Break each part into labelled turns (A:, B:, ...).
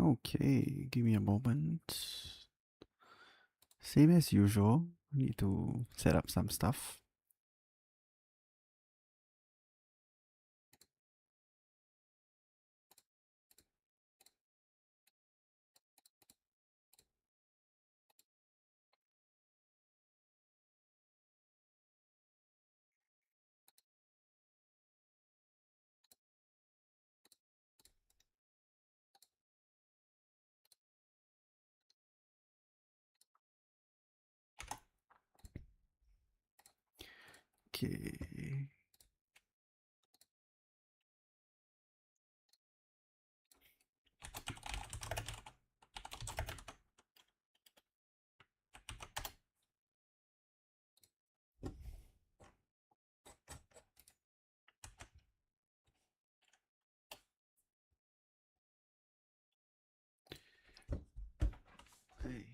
A: Okay, give me a moment. Same as usual, need to set up some stuff. Okay. Hey.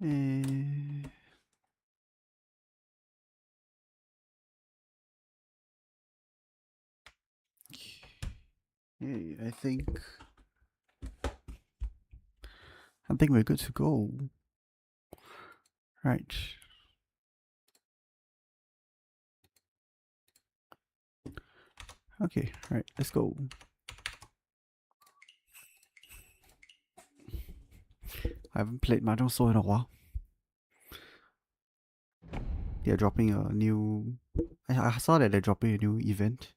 A: Eh, hey, I think we're good to go. Right. Okay, right, let's go. I haven't played Mahjong so in a while. They're dropping a new... I saw that they're dropping a new event,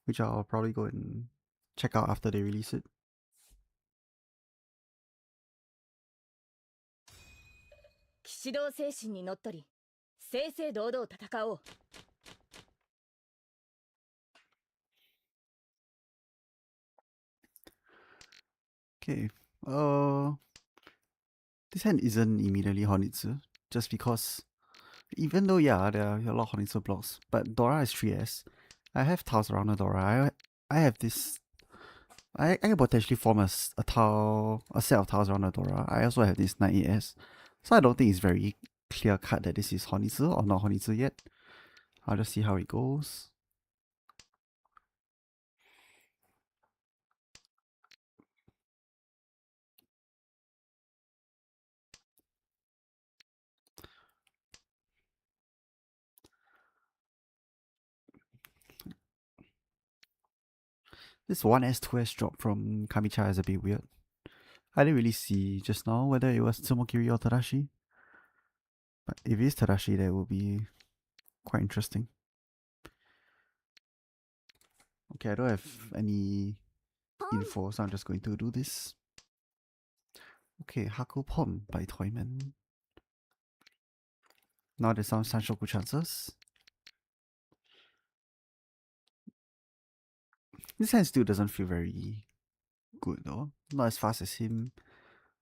A: which I'll probably go and check out after they release it. Okay, this hand isn't immediately Honitsu, just because even though, yeah, there are a lot of Honitsu blocks, but Dora is 3S. I have tiles around the Dora. I have this... I can potentially form a set of tiles around the Dora. I also have this 9AS. So I don't think it's very clear cut that this is Honitsu or not Honitsu yet. I'll just see how it goes. This 1S 2S drop from Kamicha is a bit weird. I didn't really see just now whether it was Tsumokiri or Tadashi. But if it is Tadashi, that will be quite interesting. Okay, I don't have any info, so I'm just going to do this. Okay, Haku Pon by Toyman. Now there's some Sanshoku chances. This hand still doesn't feel very good though. Not as fast as him.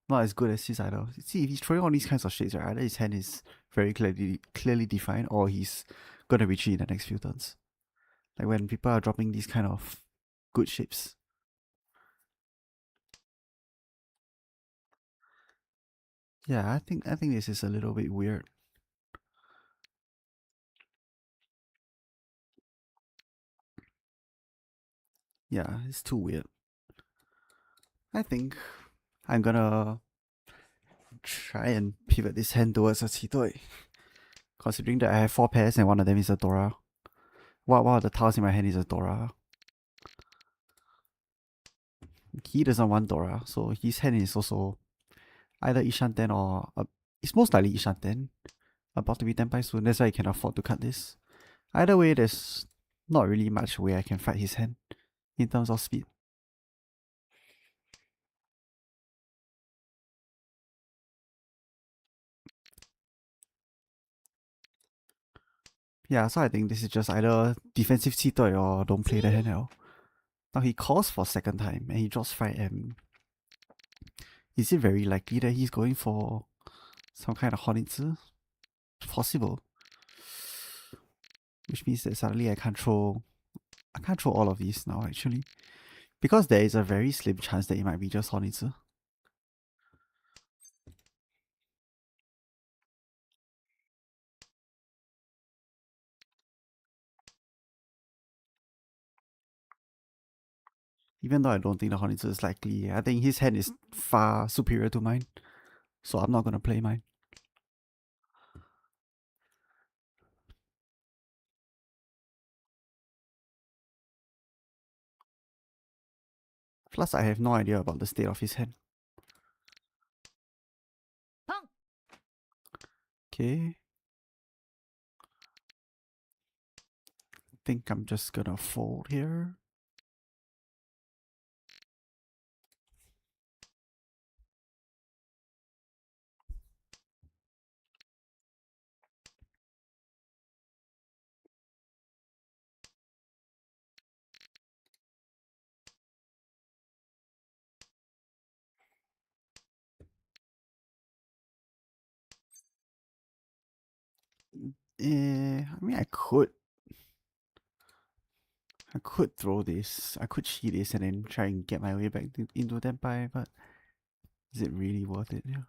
A: Not as good as his either. See, if he's throwing all these kinds of shades, right, either his hand is very clearly defined or he's gonna retreat in the next few turns. Like when people are dropping these kind of good shapes. Yeah, I think this is a little bit weird. Yeah, it's too weird. I think I'm gonna try and pivot this hand towards a Qitoi. Considering that I have 4 pairs and one of them is a Dora. One of the tiles in my hand is a Dora. He doesn't want Dora, so his hand is also either Ishanten or... it's most likely Ishanten. About to be Tenpai soon, that's why he can afford to cut this. Either way, there's not really much way I can fight his hand in terms of speed. Yeah, so I think this is just either defensive Qitoi or don't play the hand at all. Now he calls for second time and he draws 5M. Is it very likely that he's going for some kind of Honitsu? Possible. Which means that suddenly I can't throw all of these now actually. Because there is a very slim chance that it might be just Honitsu. Even though I don't think the Honitsu is likely, I think his hand is far superior to mine. So I'm not gonna play mine. Plus I have no idea about the state of his hand. Okay. I think I'm just gonna fold here. I mean, I could throw this. I could cheat this and then try and get my way back into Tenpai, but is it really worth it? Yeah.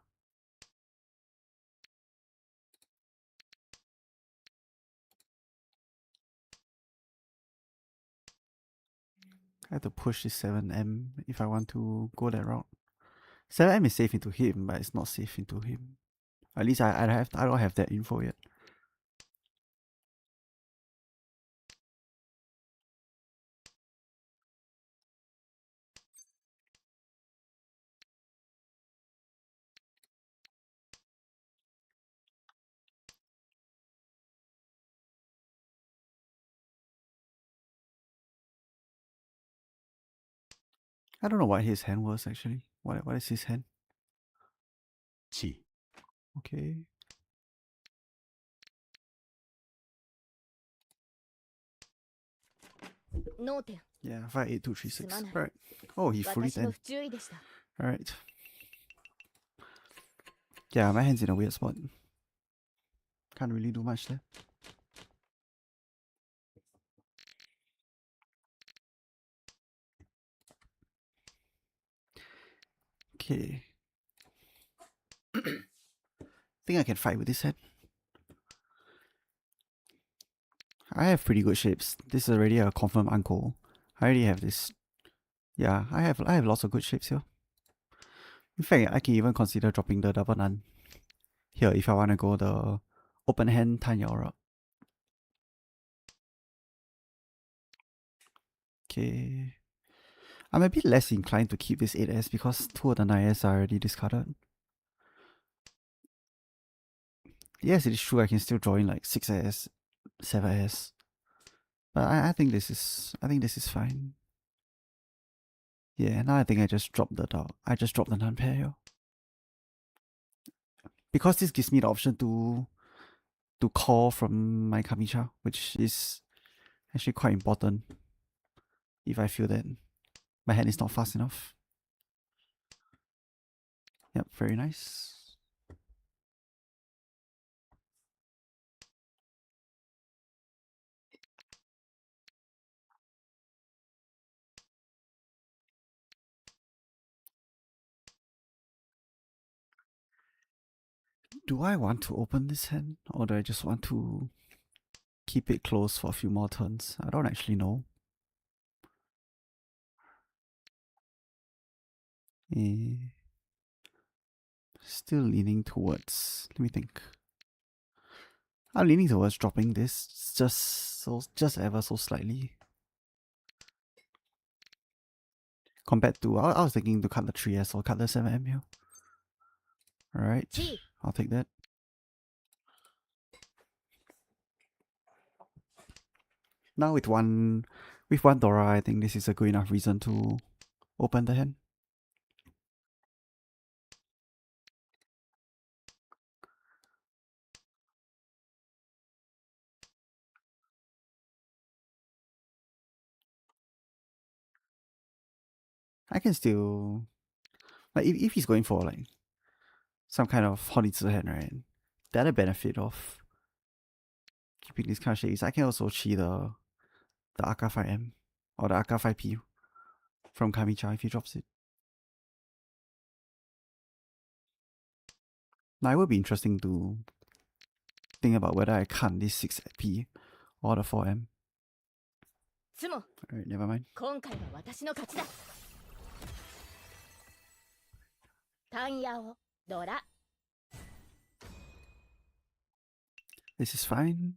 A: I have to push this 7M if I want to go that route. 7M is safe into him, but it's not safe into him. At least I don't have that info yet. I don't know what his hand was actually. What is his hand?
B: Chi.
A: Okay. Yeah, 58236. Alright. Oh, he fully
C: 私の
A: 10.
C: 不注意でした。
A: Alright. Yeah, my hand's in a weird spot. Can't really do much there. Okay. Think I can fight with this hand. I have pretty good shapes. This is already a confirmed uncle. I already have this. Yeah, I have lots of good shapes here. In fact, I can even consider dropping the double nun here if I want to go the open hand Tan Yao route. Okay. I'm a bit less inclined to keep this 8S because 2 of the 9S are already discarded. Yes, it is true I can still draw in like 6S, 7S. But I think this is fine. Yeah, now I think I just dropped the nun pair here. Because this gives me the option to call from my Kamisha, which is actually quite important if I feel that my hand is not fast enough. Yep, very nice. Do I want to open this hand or do I just want to keep it closed for a few more turns? I don't actually know. Still leaning towards, let me think. I'm leaning towards dropping this just ever so slightly. Compared to, I was thinking to cut the 3S or cut the 7M here. Alright, I'll take that. Now with one Dora, I think this is a good enough reason to open the hand. I can still Like if he's going for like some kind of Honitsu hand, right? The other benefit of keeping this kind of shade is I can also chi the Aka 5M or the Aka 5P from Kamicha if he drops it. Now it would be interesting to think about whether I can this 6P or the 4M. Alright, never mind. This is fine.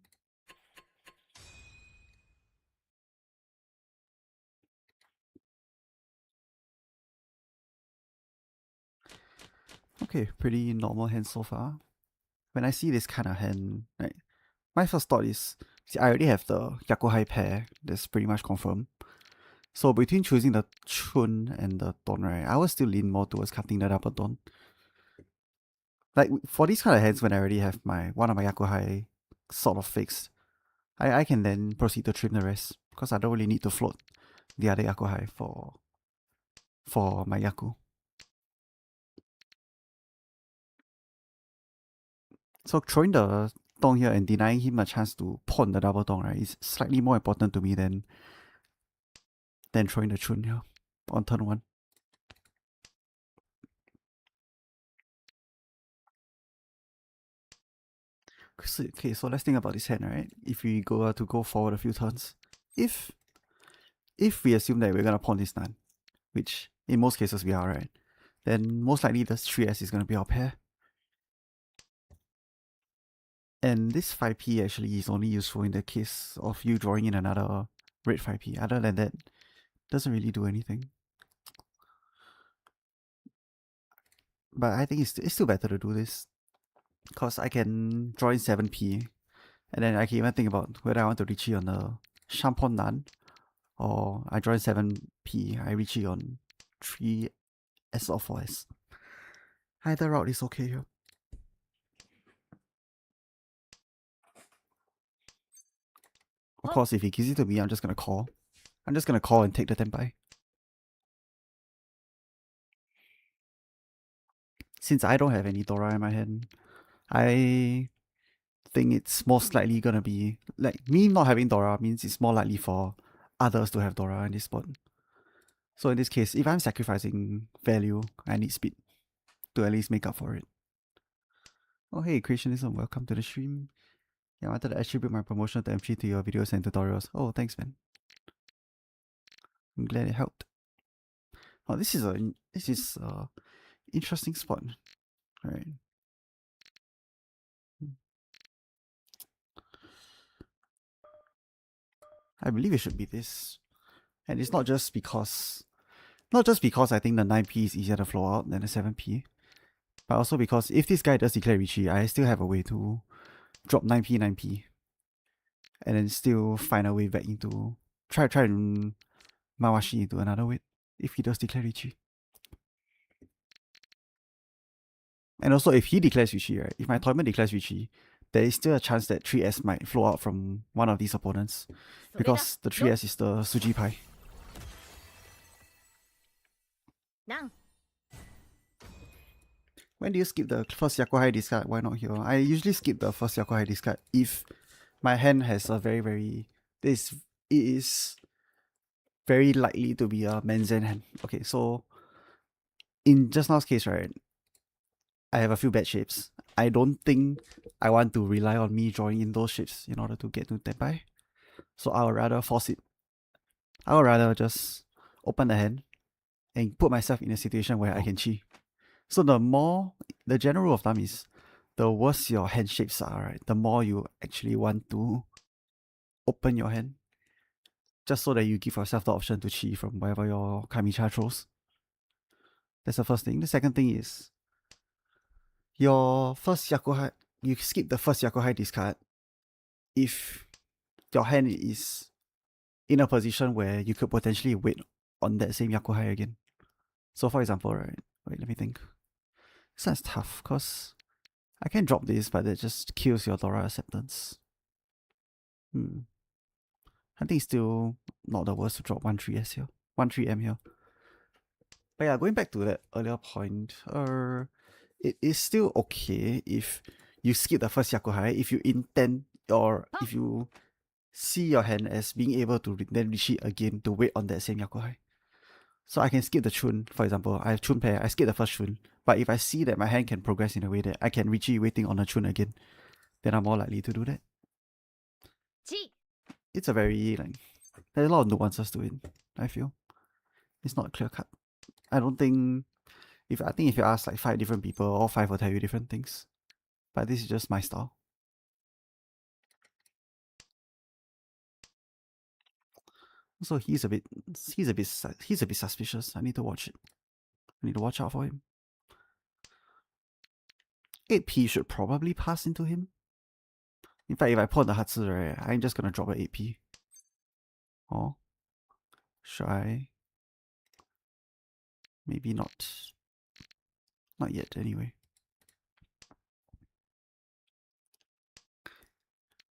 A: Okay, pretty normal hand so far. When I see this kind of hand, like, my first thought is, see, I already have the Yakuhai pair. That's pretty much confirmed. So between choosing the Chun and the Don, right, I will still lean more towards cutting the double Don. Like for these kind of hands, when I already have one of my Yakuhai sort of fixed, I can then proceed to trim the rest because I don't really need to float the other Yakuhai for my Yaku. So throwing the Dong here and denying him a chance to pawn the double Dong, right, is slightly more important to me than throwing the Chun here on turn 1. Okay, so let's think about this hand, right? If we go to go forward a few turns, if we assume that we're gonna pawn this Nan, which in most cases we are, right, then most likely the 3S is gonna be our pair. And this 5P actually is only useful in the case of you drawing in another red 5P. Other than that, doesn't really do anything. But I think it's still better to do this, because I can draw in 7P, and then I can even think about whether I want to reach on the Shampon Nan, or I draw in 7P, I reach on 3S or 4S. Either route is okay here. Of course, if he gives it to me, I'm just gonna call. I'm just gonna call and take the Tenpai. Since I don't have any Dora in my hand, I think it's most likely gonna be like me not having Dora means it's more likely for others to have Dora in this spot. So in this case, if I'm sacrificing value, I need speed to at least make up for it. Oh hey, Creationism, welcome to the stream. Yeah, I wanted to attribute my promotion to M3 to your videos and tutorials. Oh, thanks, man. I'm glad it helped. Oh, this is a interesting spot. All right. I believe it should be this, and it's not just because I think the 9P is easier to flow out than the 7P, but also because if this guy does declare Richie, I still have a way to drop 9P 9P, and then still find a way back into try to Mawashi into another weight if he does declare Richie. And also, if he declares Richie, right? If my tournament declares Richie, there is still a chance that 3S might flow out from one of these opponents, because the 3S is the Suji Pai. When do you skip the first Yakuhai discard? Why not here? I usually skip the first Yakuhai discard if my hand has a it is very likely to be a Menzen hand. Okay, so in just now's case, right, I have a few bad shapes. I don't think I want to rely on me drawing in those shapes in order to get to Tenpai. So I would rather force it. I would rather just open the hand and put myself in a situation where I can chi. So the general rule of thumb is, the worse your hand shapes are, right, the more you actually want to open your hand, just so that you give yourself the option to chi from wherever your Kamicha throws. That's the first thing. The second thing is, your first Yakuhai, you skip the first Yakuhai discard if your hand is in a position where you could potentially wait on that same Yakuhai again. So for example, right, wait, let me think. This one's tough, because I can drop this, but it just kills your Dora acceptance. I think it's still not the worst to drop 1-3S here. 1-3M here. But yeah, going back to that earlier point, it is still okay if you skip the first Yakuhai if you intend or if you see your hand as being able to then reach it again to wait on that same Yakuhai. So I can skip the Chun, for example. I have Chun pair, I skip the first Chun. But if I see that my hand can progress in a way that I can reach it waiting on a Chun again, then I'm more likely to do that. It's a very, like, there's a lot of nuances to it, I feel. It's not clear cut. I don't think, I think if you ask like 5 different people, all 5 will tell you different things. But this is just my style. So he's a bit suspicious. I need to watch it. I need to watch out for him. 8p should probably pass into him. In fact, if I pawn the Hatsu, right, I'm just gonna drop an 8p. Or should I? Maybe not. Not yet, anyway.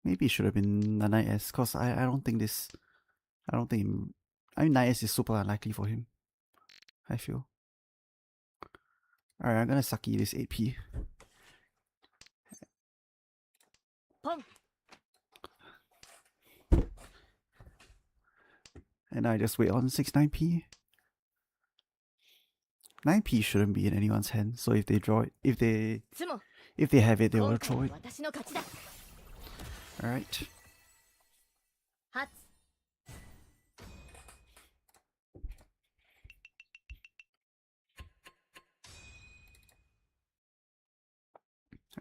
A: Maybe it should have been a Knight S, because I don't think this... I don't think... I mean, Knight S is super unlikely for him. I feel. Alright, I'm gonna sucky this 8p. And I just wait on 6-9p. 9p shouldn't be in anyone's hand, so if they draw it, if they have it, they will throw it. Alright.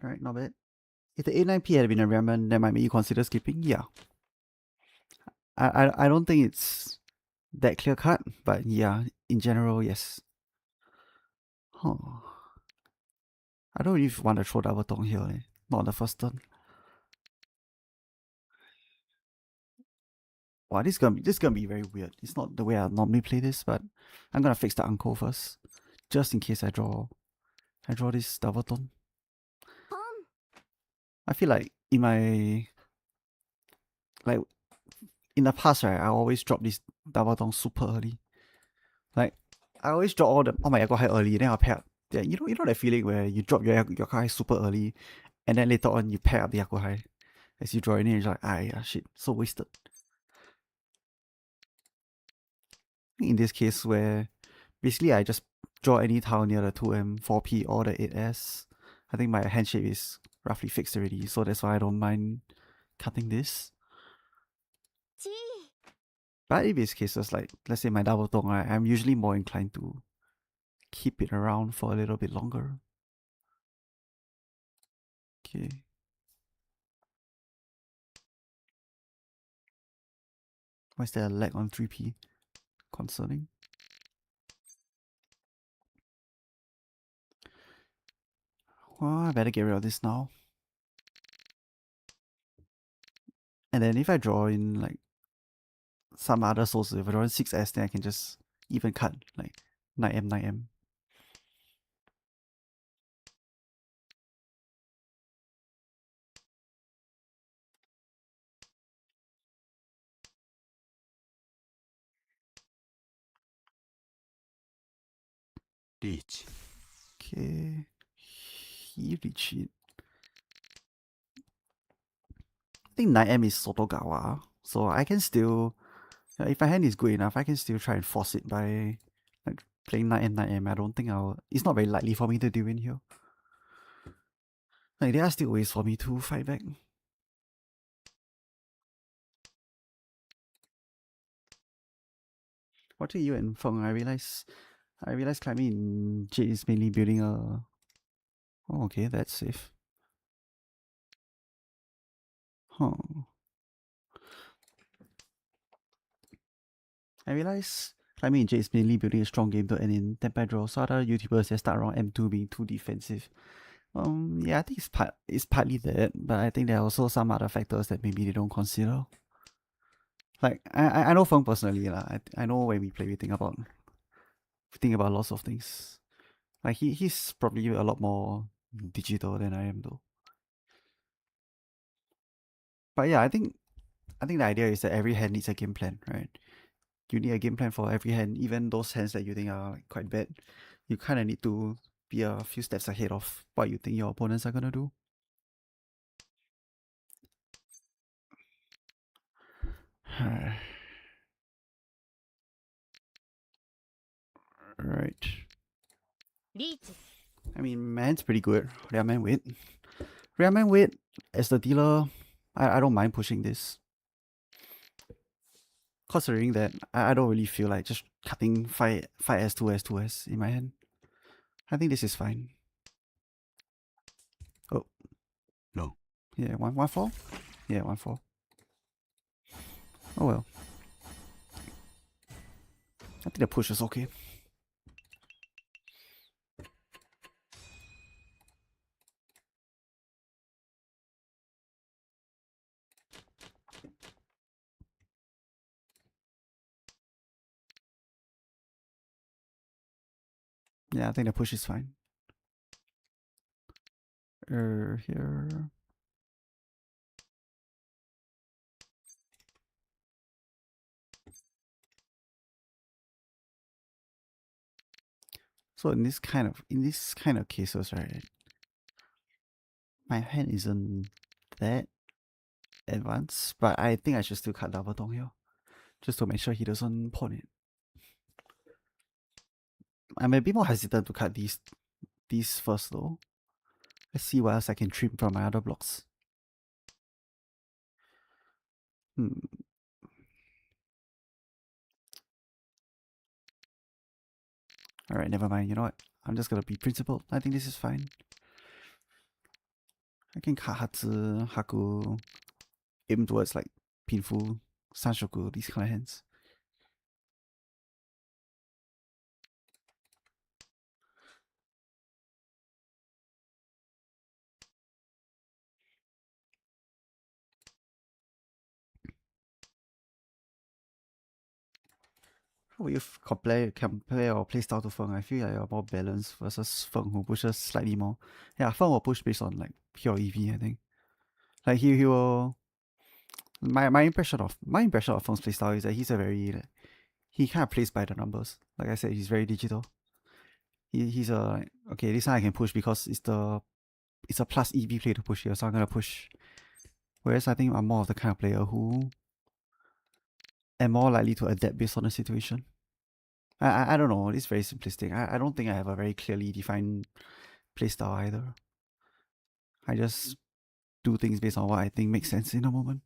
A: Alright, not bad. If the 8-9p had been a ramen, that might make you consider skipping, yeah. I don't think it's that clear cut, but yeah, in general, yes. Huh. I don't really want to throw double tong here, not on the first turn. Wow, this is gonna be very weird. It's not the way I normally play this, but I'm gonna fix the uncle first, just in case I draw this double tone. I feel like in my in the past, right, I always drop this double tone super early. Like I always drop all my Yakuhai early, then I'll pair up. Yeah, you know that feeling where you drop your Yakuhai super early, and then later on you pair up the Yakuhai as you draw it in, and you're like, ah, yeah, shit, so wasted. In this case, where basically I just draw any tile near the 2M, 4P, or the 8S, I think my hand shape is roughly fixed already, so that's why I don't mind cutting this. But in these cases, like, let's say my double tone, I'm usually more inclined to keep it around for a little bit longer. Okay. Why is there a lag on 3P? Concerning. Well, I better get rid of this now. And then if I draw in like some other sources, if I draw in 6S, then I can just even cut like 9M, 9M.
B: Reach.
A: Okay. He reach it. I think 9M is Sotogawa, so I can still, if my hand is good enough, I can still try and force it by like playing 9M, 9M. I don't think it's not very likely for me to do in here. Like, there are still ways for me to fight back. Watching you and Feng, I realize climbing in Jade is mainly building a... Oh, okay, that's safe. Huh. I realize climbing in Jade is mainly building a strong game to end in Tenpai draw, so other YouTubers that start around M2 being too defensive. Yeah, I think it's partly that, but I think there are also some other factors that maybe they don't consider. Like, I know Feng personally, I know when we play, we think about lots of things. Like, he's probably a lot more digital than I am, though. But yeah, I think the idea is that every hand needs a game plan, right? you need a game plan for every hand, even those hands that you think are like quite bad. You kind of need to be a few steps ahead of what you think your opponents are gonna do. Right. I mean, man's pretty good. Real man wait. Real man wait. As the dealer, I don't mind pushing this. Considering that I don't really feel like just cutting 5S, 2S, 2S in my hand. I think this is fine. Oh.
B: No.
A: Yeah, 1-4? Yeah, 1-4. Oh well. I think the push is okay. Yeah, I think the push is fine. Here. So in this kind of cases, right? My hand isn't that advanced, but I think I should still cut double tong here, just to make sure he doesn't pawn it. I'm a bit more hesitant to cut these first though. Let's see what else I can trim from my other blocks. Alright, never mind. You know what? I'm just gonna be principled. I think this is fine. I can cut Hatsu, Haku, aim towards like Pinfu, Sanshoku, these kind of hands. How would you compare or play style to Feng? I feel like you're more balanced versus Feng, who pushes slightly more. Yeah, Feng will push based on like pure EV, I think. Like he will. My impression of Feng's playstyle is that he's a very he kind of plays by the numbers. Like I said, he's very digital. He's a okay. This one I can push because it's a plus EV play to push here, so I'm gonna push. Whereas I think I'm more of the kind of player who am more likely to adapt based on the situation. I don't know. It's very simplistic. I don't think I have a very clearly defined playstyle either. I just do things based on what I think makes sense in a moment.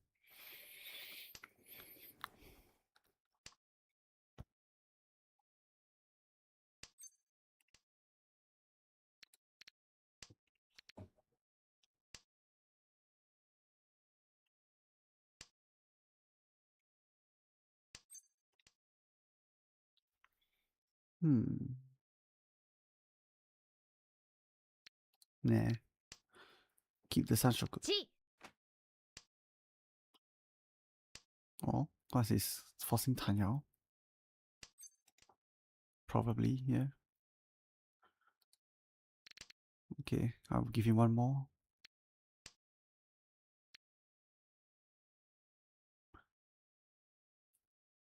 A: Nah. Keep the Sanshoku. Oh, what's this? It's forcing Tanyao. Probably, yeah. Okay, I'll give him one more.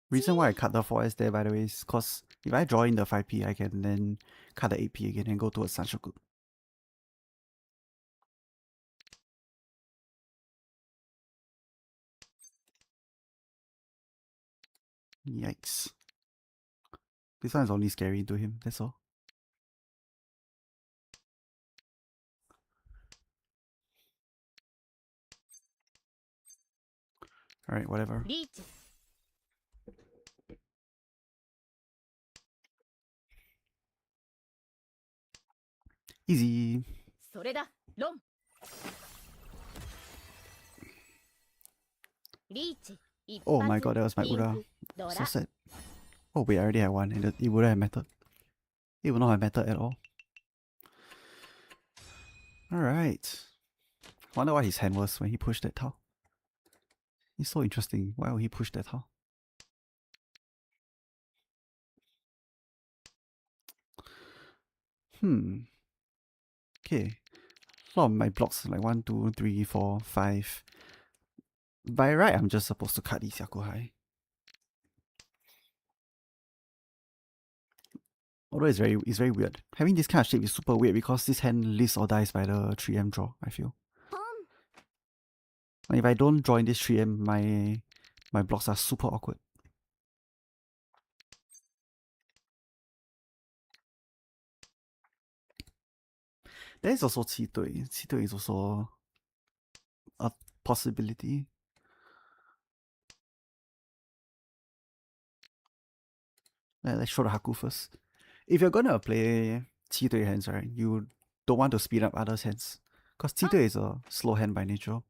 A: Reason why I cut the 4S there, by the way, is because if I draw in the 5P, I can then cut the 8P again and go towards Sanshoku. Yikes. This one is only scary to him, that's all. Alright, whatever. Easy. Oh my god, that was my Ura. So sad. Oh wait, I already had one and it wouldn't have mattered. It would not have mattered at all. Alright. Wonder what his hand was when he pushed that tile. It's so interesting. Why would he push that tile? Okay. A lot of my blocks, like 1, 2, 3, 4, 5. By right, I'm just supposed to cut these Yakuhai. Although it's very weird. Having this kind of shape is super weird because this hand lives or dies by the 3M draw, I feel. If I don't draw in this 3M, my blocks are super awkward. There is also 七对. 七对 is also a possibility. Let's show the Haku first. If you're gonna play 七对 hands, right, you don't want to speed up others' hands. Because 七对 is a slow hand by nature.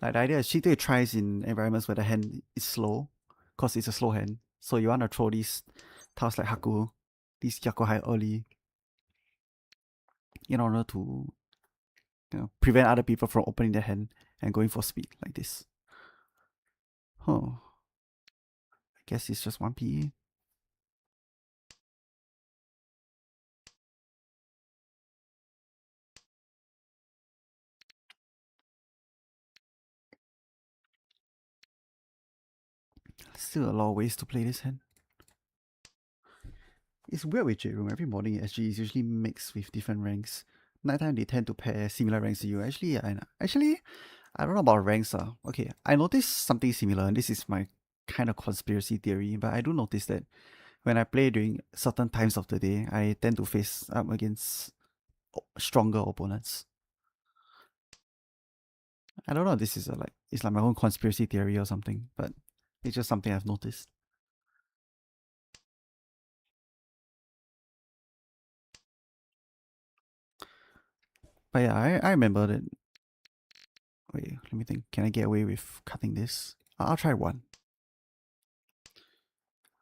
A: Like the idea is 七对 tries in environments where the hand is slow, because it's a slow hand. So you want to throw these tiles like Haku, these Yakuhai early, in order to prevent other people from opening their hand and going for speed like this. Huh. I guess it's just 1 PE. Still a lot of ways to play this hand. It's weird with Jade Room. Every morning SG is usually mixed with different ranks. Nighttime they tend to pair similar ranks to you. Actually, I don't know about ranks. Okay, I noticed something similar, and this is my kind of conspiracy theory, but I do notice that when I play during certain times of the day, I tend to face up against stronger opponents. I don't know if this is it's like my own conspiracy theory or something, but it's just something I've noticed. But yeah, I remember that. Wait, let me think. Can I get away with cutting this? I'll try one.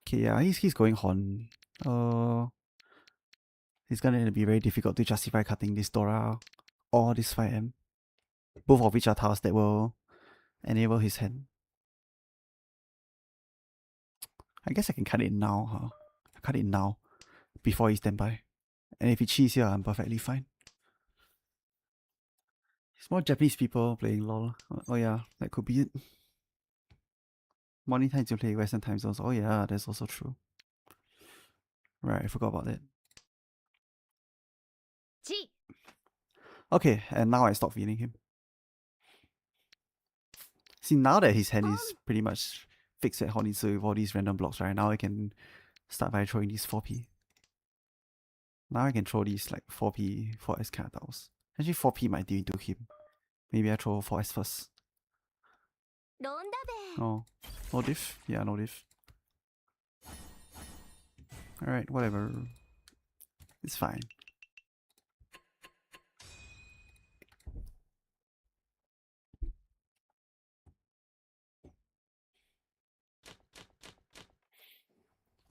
A: Okay, yeah, he's going Horn. It's gonna be very difficult to justify cutting this Dora or this 5M. Both of which are tiles that will enable his hand. I guess I can cut it now, huh? I cut it now, before he stand by. And if he cheats here, I'm perfectly fine. It's more Japanese people playing LOL. Oh yeah, that could be it. Morning times you play Western time zones. Oh yeah, that's also true. Right, I forgot about that. Okay, and now I stop feeding him. See, now that his hand is pretty much fixed at Honitsu with all these random blocks, right? Now I can start by throwing these 4P. Now I can throw these like 4P, 4S kind of tiles. Actually, 4P might do into him. Maybe I throw 4S first. Oh, no diff? Yeah, no diff. Alright, whatever. It's fine.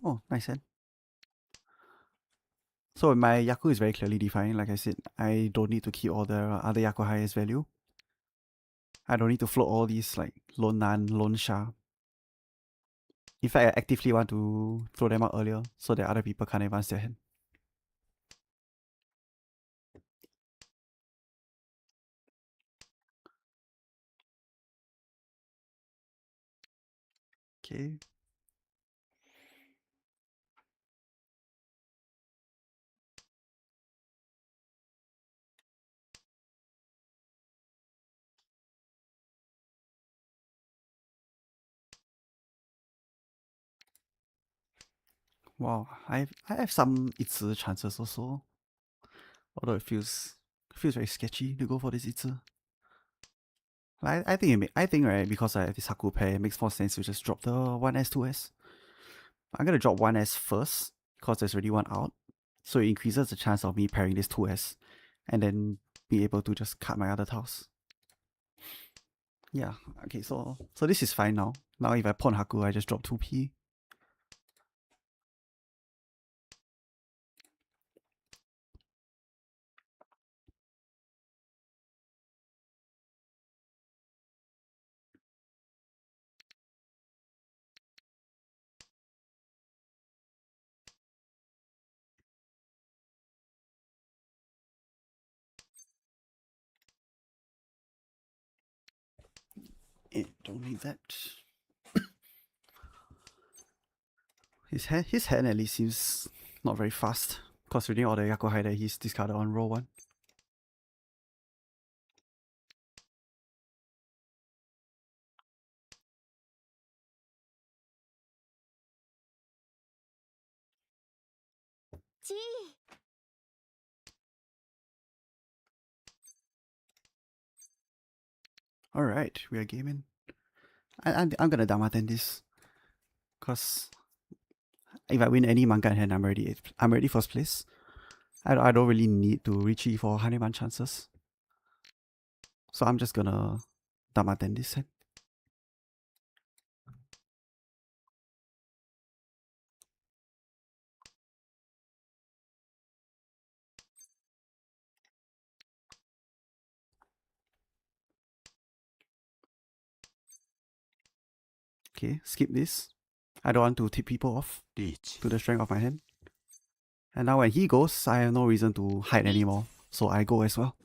A: Oh, nice hand. So my Yaku is very clearly defined. Like I said, I don't need to keep all the other Yaku highest value. I don't need to float all these like Lone Nan, Lone Sha. In fact, I actively want to throw them out earlier so that other people can't advance their hand. Okay. Wow, I have some Itzu chances also. Although it feels very sketchy to go for this Itzu. I think right, because I have this Haku pair, it makes more sense to just drop the 1S, 2S. I'm gonna drop 1S first, because there's already one out. So it increases the chance of me pairing this 2S, and then be able to just cut my other tiles. Yeah, okay, so this is fine now. Now if I pawn Haku, I just drop 2P. Don't need that. His hand at least seems not very fast. Considering all the Yakuhai that he's discarded on roll 1. Alright, we are gaming. I'm gonna Damaten this. Cause if I win any manga in hand, I'm already first place. I don't really need to reach for 100 chances. So I'm just gonna Damaten this hand. Okay, skip this. I don't want to tip people off
B: リーチ
A: to the strength of my hand. And now when he goes, I have no reason to hide anymore. So I go as well.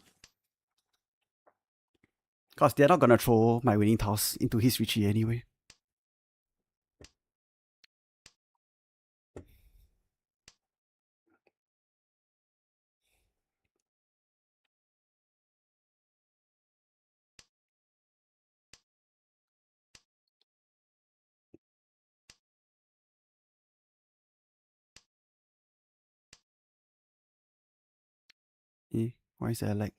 A: Because they're not gonna throw my winning toss into his Richie anyway. Eh, why is there a lag?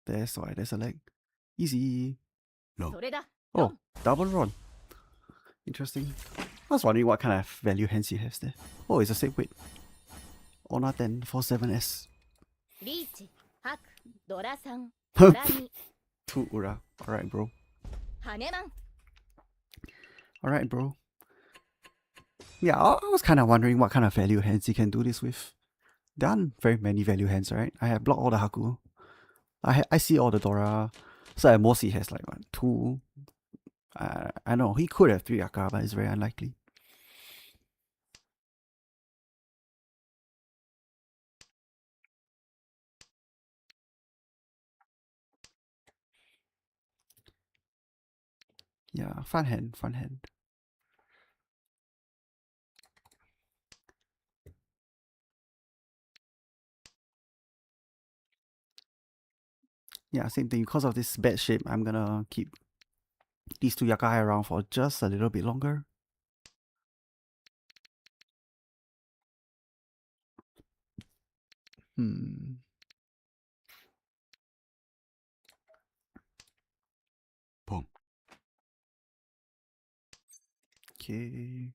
A: That's why there's a lag. Easy.
B: No.
A: Oh, double run. Interesting. I was wondering what kind of value hands he has there. Oh, it's a safe weight. Honor 10 for 7S.
C: リーチ、ハク、ドラ3、
A: 2 Ura. Alright, bro.
C: ハネマン
A: Alright, bro. Yeah, I was kind of wondering what kind of value hands he can do this with. There aren't very many value hands, right? I have blocked all the Haku. I see all the Dora. So at most he has like what, 2. I know, he could have 3 Aka, but it's very unlikely. Yeah, fun hand, fun hand. Yeah, same thing. Because of this bad shape, I'm gonna keep these 2 Yakai around for just a little bit longer. Hmm.
B: Boom.
A: Okay.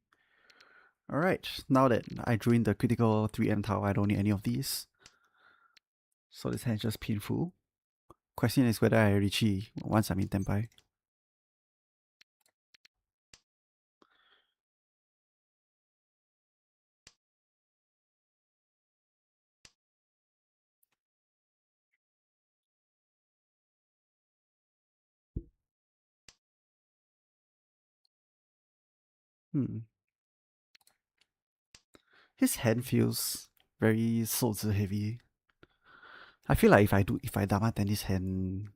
A: Alright, now that I drew in the critical 3M tower, I don't need any of these. So this hand is just painful. Question is whether I Richie once I'm in Tenpai. His hand feels very 受制 heavy. I feel like if I Dama Tennis hand,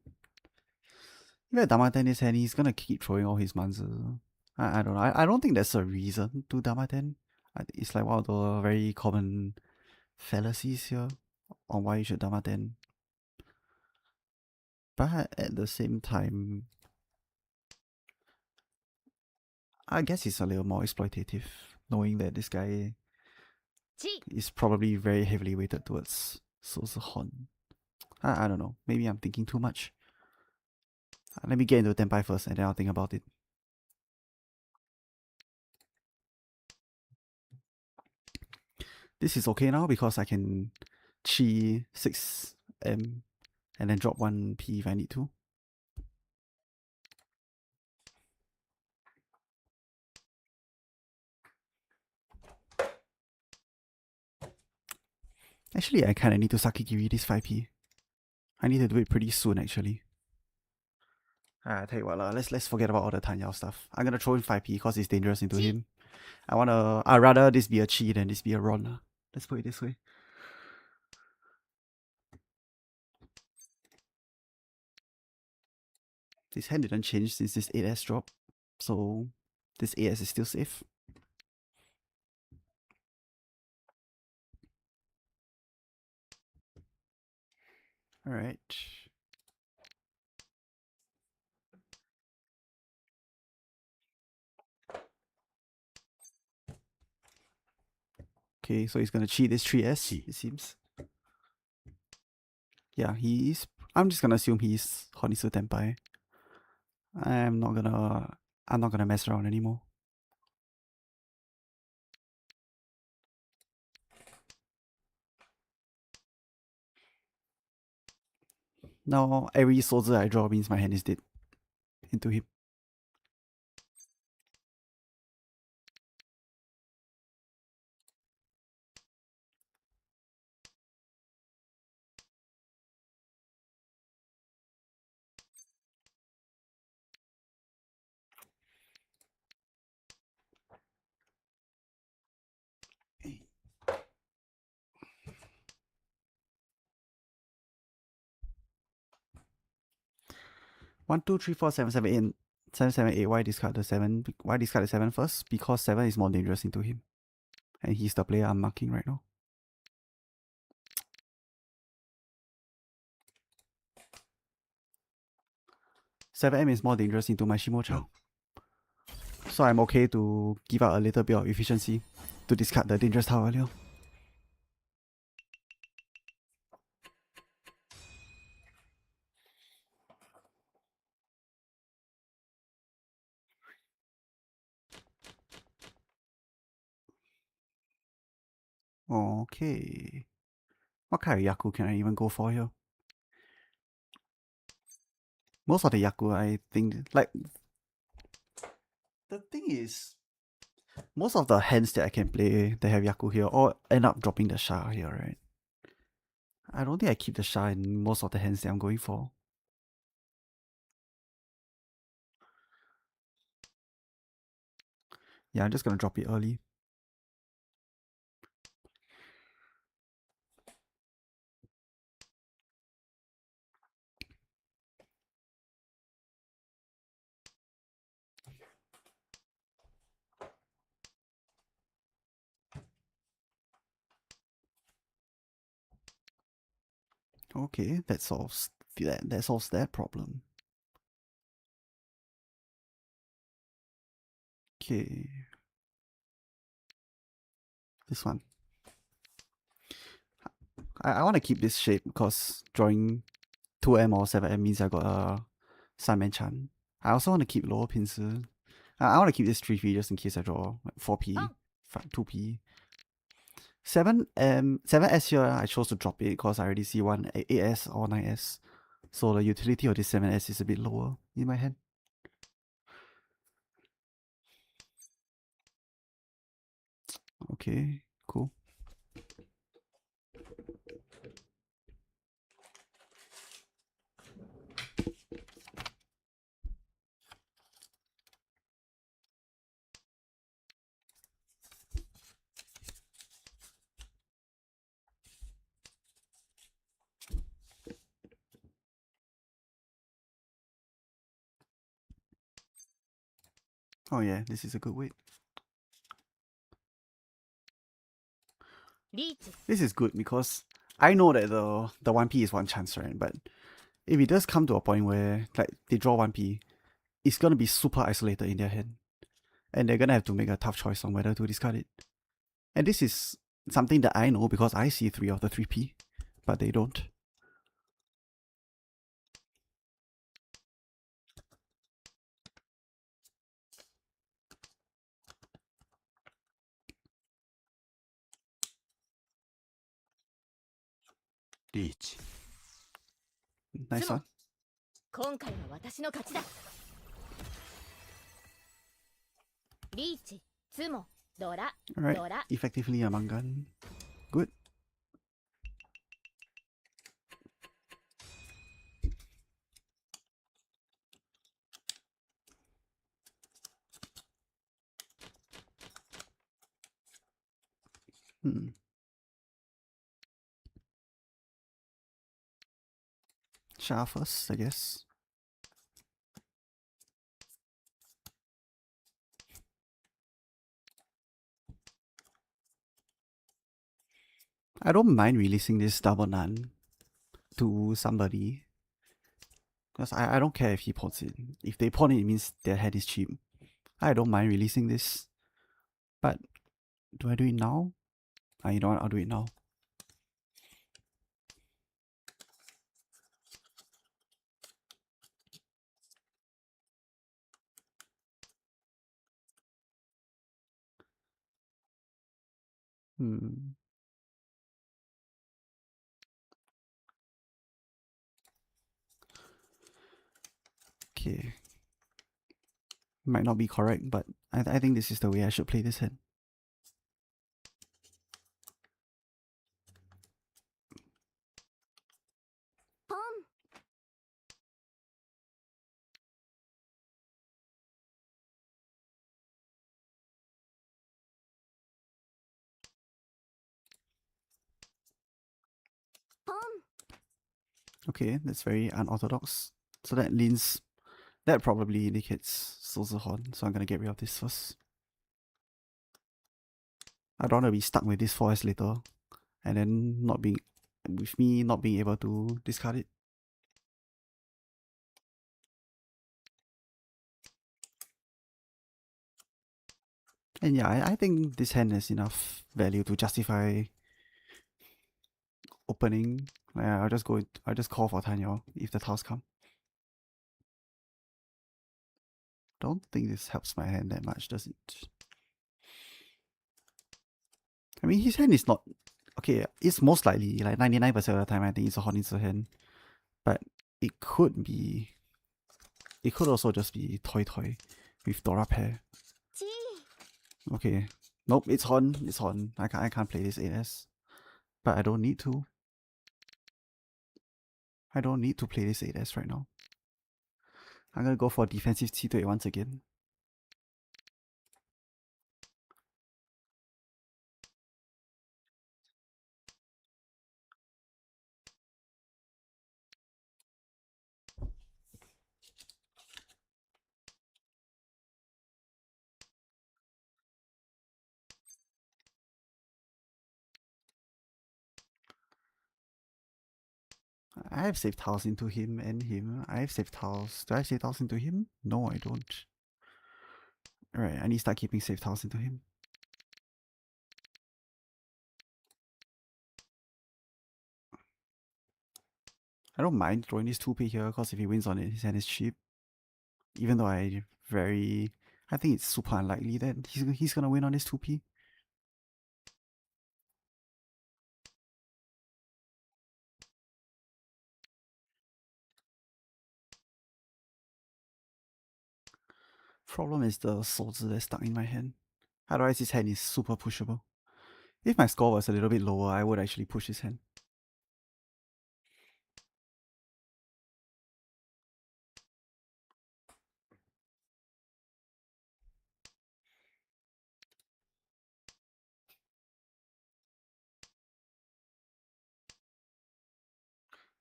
A: if I Dama Tennis hand, he's gonna keep throwing all his manzu. I don't know. I don't think there's a reason to Dama Ten. It's like one of the very common fallacies here on why you should Dama Ten. But at the same time, I guess it's a little more exploitative, knowing that this guy
C: チ
A: is probably very heavily weighted towards Hon. I don't know. Maybe I'm thinking too much. Let me get into Tenpai first and then I'll think about it. This is okay now because I can chi 6M and then drop 1P if I need to. Actually, I kinda need to Sakigiri this 5P. I need to do it pretty soon actually. I tell you what, let's forget about all the Tanyao stuff. I'm gonna throw in 5P because it's dangerous into him. I'd rather this be a chi than this be a Ron. Let's put it this way. This hand didn't change since this 8S drop, so this AS is still safe. Alright. Okay, so he's gonna cheat this 3S, it seems. Yeah, he's. I'm just gonna assume he's Honisu Tenpai. I'm not gonna mess around anymore. Now every soldier I draw means my hand is dead into him. One, two, three, four, seven, seven, eight, 7, 7, 8. Why discard the 7? Why discard the 7 first? Because 7 is more dangerous into him. And he's the player I'm marking right now. Seven M is more dangerous into my Shimo-chan.
B: No.
A: So I'm okay to give out a little bit of efficiency to discard the dangerous tile earlier. Okay. What kind of Yaku can I even go for here? Most of the Yaku, I think, like, the thing is, most of the hands that I can play that have Yaku here all end up dropping the Sha here, right? I don't think I keep the Sha in most of the hands that I'm going for. Yeah, I'm just gonna drop it early. Okay, that solves that problem. Okay. This one. I want to keep this shape because drawing 2M or 7M means I got a Simon Chan. I also want to keep lower pincer. I want to keep this 3P just in case I draw like 4P, 2P. 7S here, I chose to drop it because I already see one 8S or 9S. So the utility of this 7S is a bit lower in my hand. Okay, cool. Oh yeah, this is a good weight. This is good because I know that the 1P is one chance, right? But if it does come to a point where like they draw 1P, it's gonna be super isolated in their hand. And they're gonna have to make a tough choice on whether to discard it. And this is something that I know because I see 3 of the 3P, but they don't.
B: Reach.
A: Nice one.
C: 今回は私の勝ちだ。リーチ、ツモ、ドラ、
A: Alright,
C: ドラ。
A: effectively a Mangan. Good. Sha first, I guess. I don't mind releasing this double Nun to somebody. Because I don't care if he pawns it. If they pawn it, it means their hand is cheap. I don't mind releasing this. But do I do it now? You know what? I'll do it now. Okay. Might not be correct, but I think this is the way I should play this hand. Okay, that's very unorthodox. So that probably indicates 手指horn, so I'm gonna get rid of this first. I don't want to be stuck with this 4S later, and then not being able to discard it. And yeah, I think this hand has enough value to justify opening. I'll just call for Tanya if the tiles come. Don't think this helps my hand that much, does it? I mean, his hand is not... Okay, it's most likely, like 99% of the time, I think it's a Hornitzer hand. But it could be... It could also just be Toy Toy with Dora pair. Okay. Nope, it's Horn. It's Horn. I can't play this 8S. But I don't need to. I don't need to play this 8S right now. I'm gonna go for defensive T2 once again. I have saved tiles into him and him. I have saved tiles. Do I have saved tiles into him? No, I don't. Alright, I need to start keeping save tiles into him. I don't mind throwing this 2p here, because if he wins on it, his hand is cheap. Even though I think it's super unlikely that he's gonna win on this 2p. Problem is the 手指 that's stuck in my hand. Otherwise his hand is super pushable. If my score was a little bit lower, I would actually push his hand.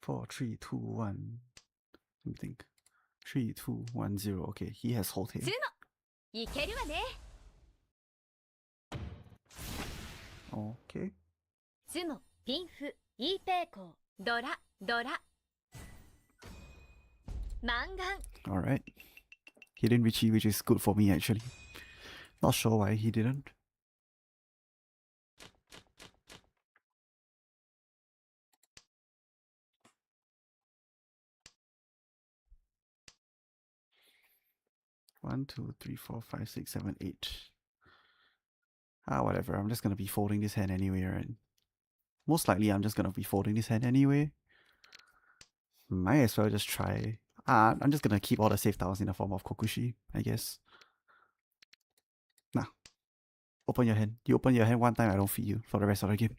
A: Four, three, two, one. Let me think. 3, 2, 1, 0. Okay, he has hold here. Okay.
C: ツモ、ピンフ、イーペイコー、ドラ、ドラ。マンガン。
A: Alright. He didn't reach E, which is good for me actually. Not sure why he didn't. One, two, three, four, five, six, seven, eight. Whatever. I'm just gonna be folding this hand anyway, right? Most likely, I'm just gonna be folding this hand anyway. Might as well just try. I'm just gonna keep all the safe tiles in the form of Kokushi, I guess. Nah. Open your hand. You open your hand one time, I don't feed you for the rest of the game.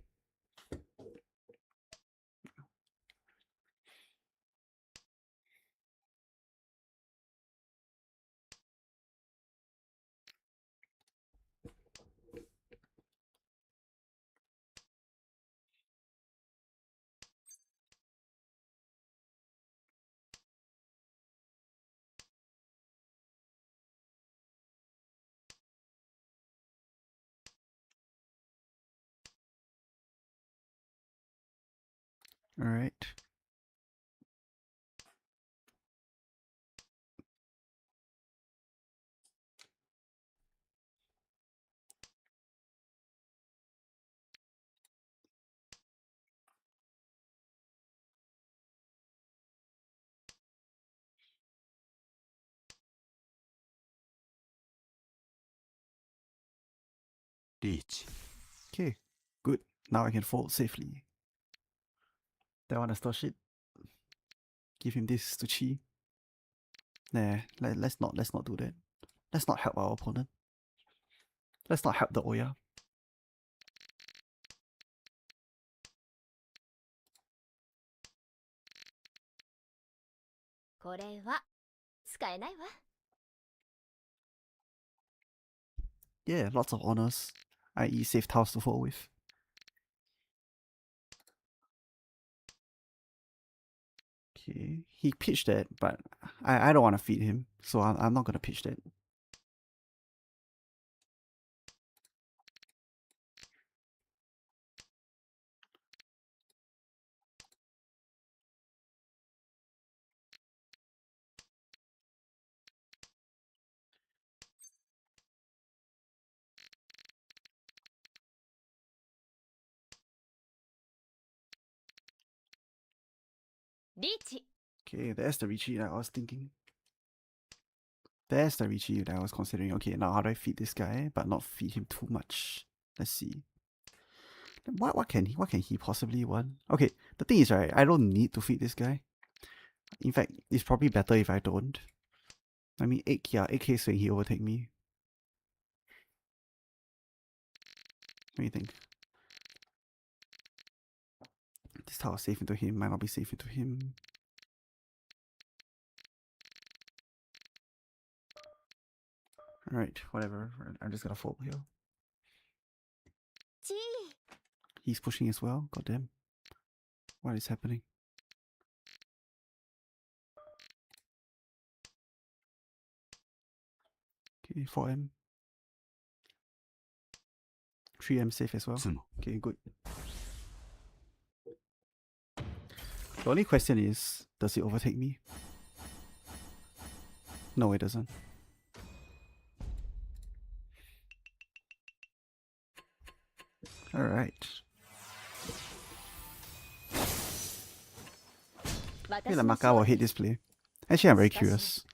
A: Alright.
B: リーチ。
A: Okay, good. Now I can fold safely. That one is still shit. Give him this to chi. Nah, let's not do that. Let's not help our opponent. Let's not help the Oya.
C: これは使えないわ。
A: Yeah, lots of honors, i.e. safe tiles to fold with. Okay, he pitched that, but I don't want to feed him, so I'm not going to pitch that.
C: Reach.
A: Okay, there's the retreat that I was thinking. There's the retreat that I was considering. Okay, now how do I feed this guy, but not feed him too much? Let's see. What can he possibly want? Okay, the thing is, right, I don't need to feed this guy. In fact, it's probably better if I don't. I mean, 8k swing, he overtake me. What do you think? This tower safe into him, might not be safe into him. Alright, whatever. I'm just gonna fold here. He's pushing as well. Goddamn. What is happening? Okay, 4M. 3M safe as well.
B: 妻。
A: Okay, good. The only question is, does it overtake me? No, it doesn't. Alright. I feel like Maka will hate this play. Actually, I'm very curious.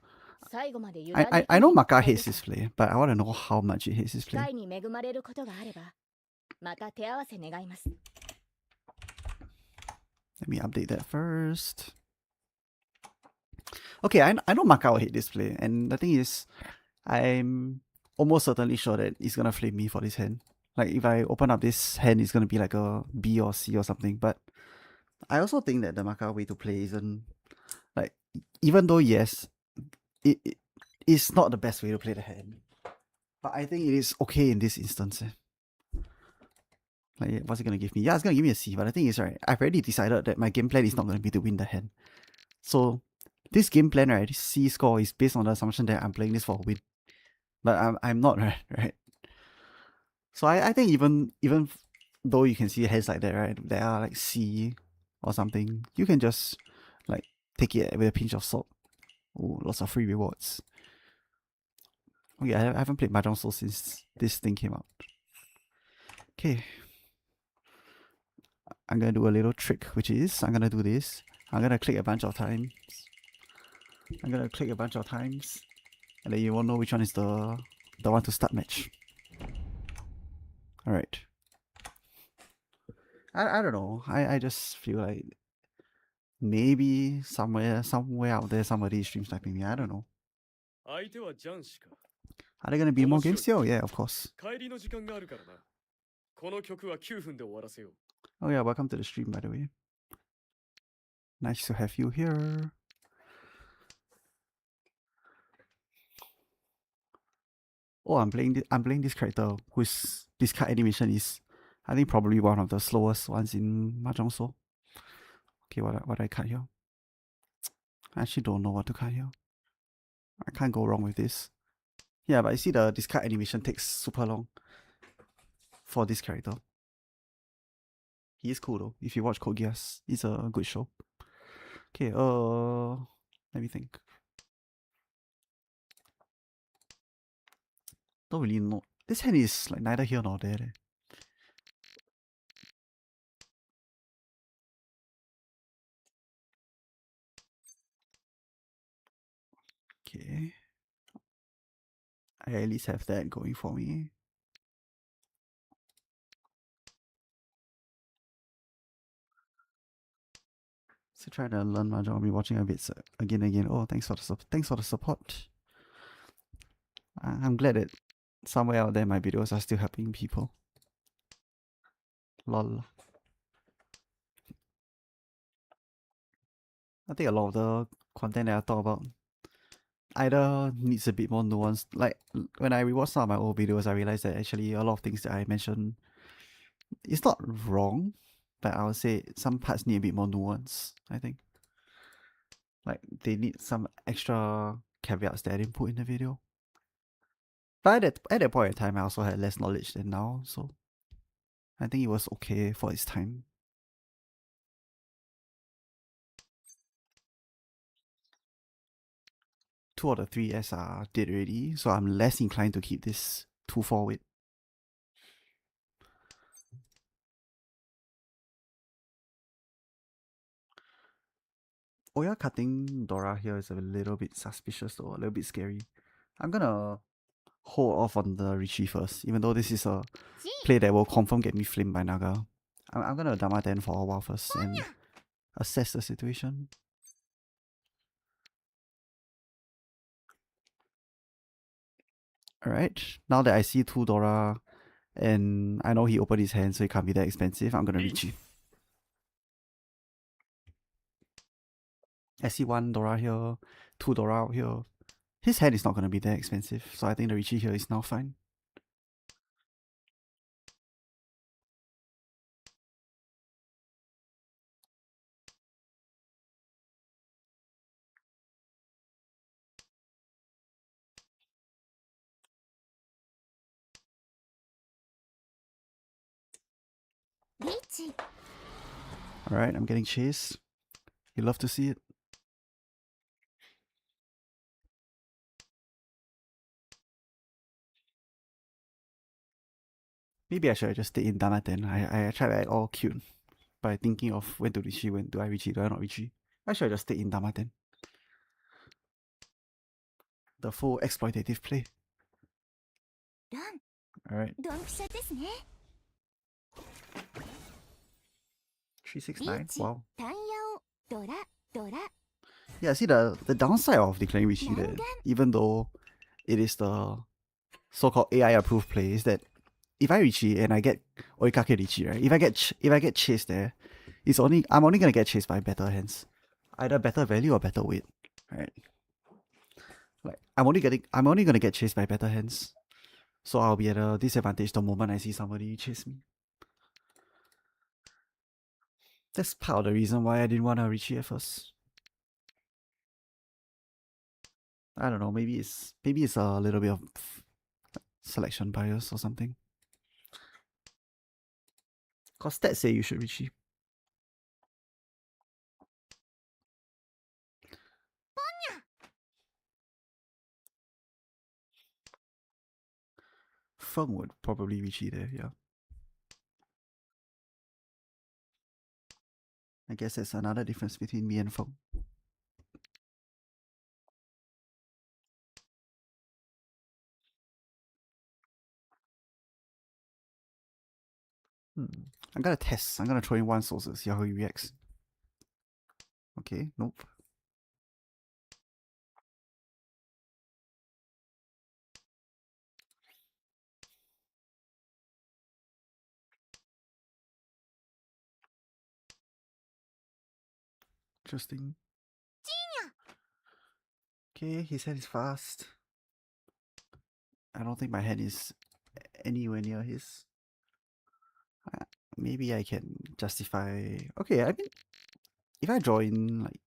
A: I know Maka hates this play, but I want to know how much he hates this play. Let me update that first. Okay, I know Maka will hate this play, and the thing is, I'm almost certainly sure that he's gonna flame me for this hand. Like, if I open up this hand, it's gonna be like a B or C or something, but I also think that the Maka way to play isn't, like, even though, yes, it is not the best way to play the hand, but I think it is okay in this instance. Like, what's it gonna give me? Yeah, it's gonna give me a C, but the thing is, right, I've already decided that my game plan is not gonna be to win the hand. So, this game plan, right, this C score is based on the assumption that I'm playing this for a win. But I'm not, right? So I think even though you can see hands like that, right, there are like C or something, you can just like take it with a pinch of salt. Oh, lots of free rewards. Okay, I haven't played Mahjong Soul since this thing came out. Okay. I'm gonna do a little trick, which is I'm gonna do this. I'm gonna click a bunch of times. And then you won't know which one is the one to start match. Alright. I don't know. I just feel like maybe somewhere out there somebody is stream sniping me. I don't know. Are there gonna be more games still? Yeah, of course. Oh yeah, welcome to the stream, by the way. Nice to have you here. Oh, I'm playing this character whose discard animation is, I think, probably one of the slowest ones in Mahjong Soul. Okay, what do I cut here? I actually don't know what to cut here. I can't go wrong with this. Yeah, but you see the discard animation takes super long for this character. He is cool though. If you watch Code Geass, it's a good show. Okay, let me think. Don't really know. This hand is like neither here nor there. Okay. I at least have that going for me. Still trying to learn Mahjong. I'll be watching a bit again and again. Oh, thanks for the support. I'm glad that somewhere out there my videos are still helping people. Lol. I think a lot of the content that I talk about either needs a bit more nuance. Like when I rewatch some of my old videos, I realized that actually a lot of things that I mentioned, it's not wrong, but I would say some parts need a bit more nuance, I think. Like they need some extra caveats that I didn't put in the video. But at that point in time, I also had less knowledge than now, so I think it was okay for its time. Two of the three S are dead already, so I'm less inclined to keep this 2-4 with. Oya cutting Dora here is a little bit suspicious though, a little bit scary. I'm gonna hold off on the Richie first, even though this is a play that will confirm get me flamed by Naga. I'm gonna Dama 10 for a while first and assess the situation. Alright, now that I see 2 Dora and I know he opened his hand so it can't be that expensive, I'm gonna Richie. I see 1 Dora here, 2 Dora out here. His hand is not gonna be that expensive, so I think the Richie here is now fine. Alright, I'm getting chased. You love to see it. Maybe I should have just stayed in Dama 10. I tried to act all cute by thinking of when to Richie, when do I Richie, do I not Richie. I should have just stayed in Dama 10. The full exploitative play. Alright. 369. Wow. Yeah, see the downside of declaring Richie that even though it is the so-called AI approved play is that if I Richie and I get Oikake Richie, right? If I get chased there, I'm only gonna get chased by better hands. Either better value or better weight. Right. Like I'm only gonna get chased by better hands. So I'll be at a disadvantage the moment I see somebody chase me. That's part of the reason why I didn't want to Richie at first. I don't know, maybe it's a little bit of selection bias or something. Cause stats say you should Richie. Feng would probably Richie there, yeah. I guess that's another difference between me and Feng. I'm gonna test. I'm gonna throw in 1 source, see how he reacts. Okay, nope. Interesting. Okay, his hand is fast. I don't think my hand is anywhere near his. Maybe I can justify. Okay, I mean, if I draw in like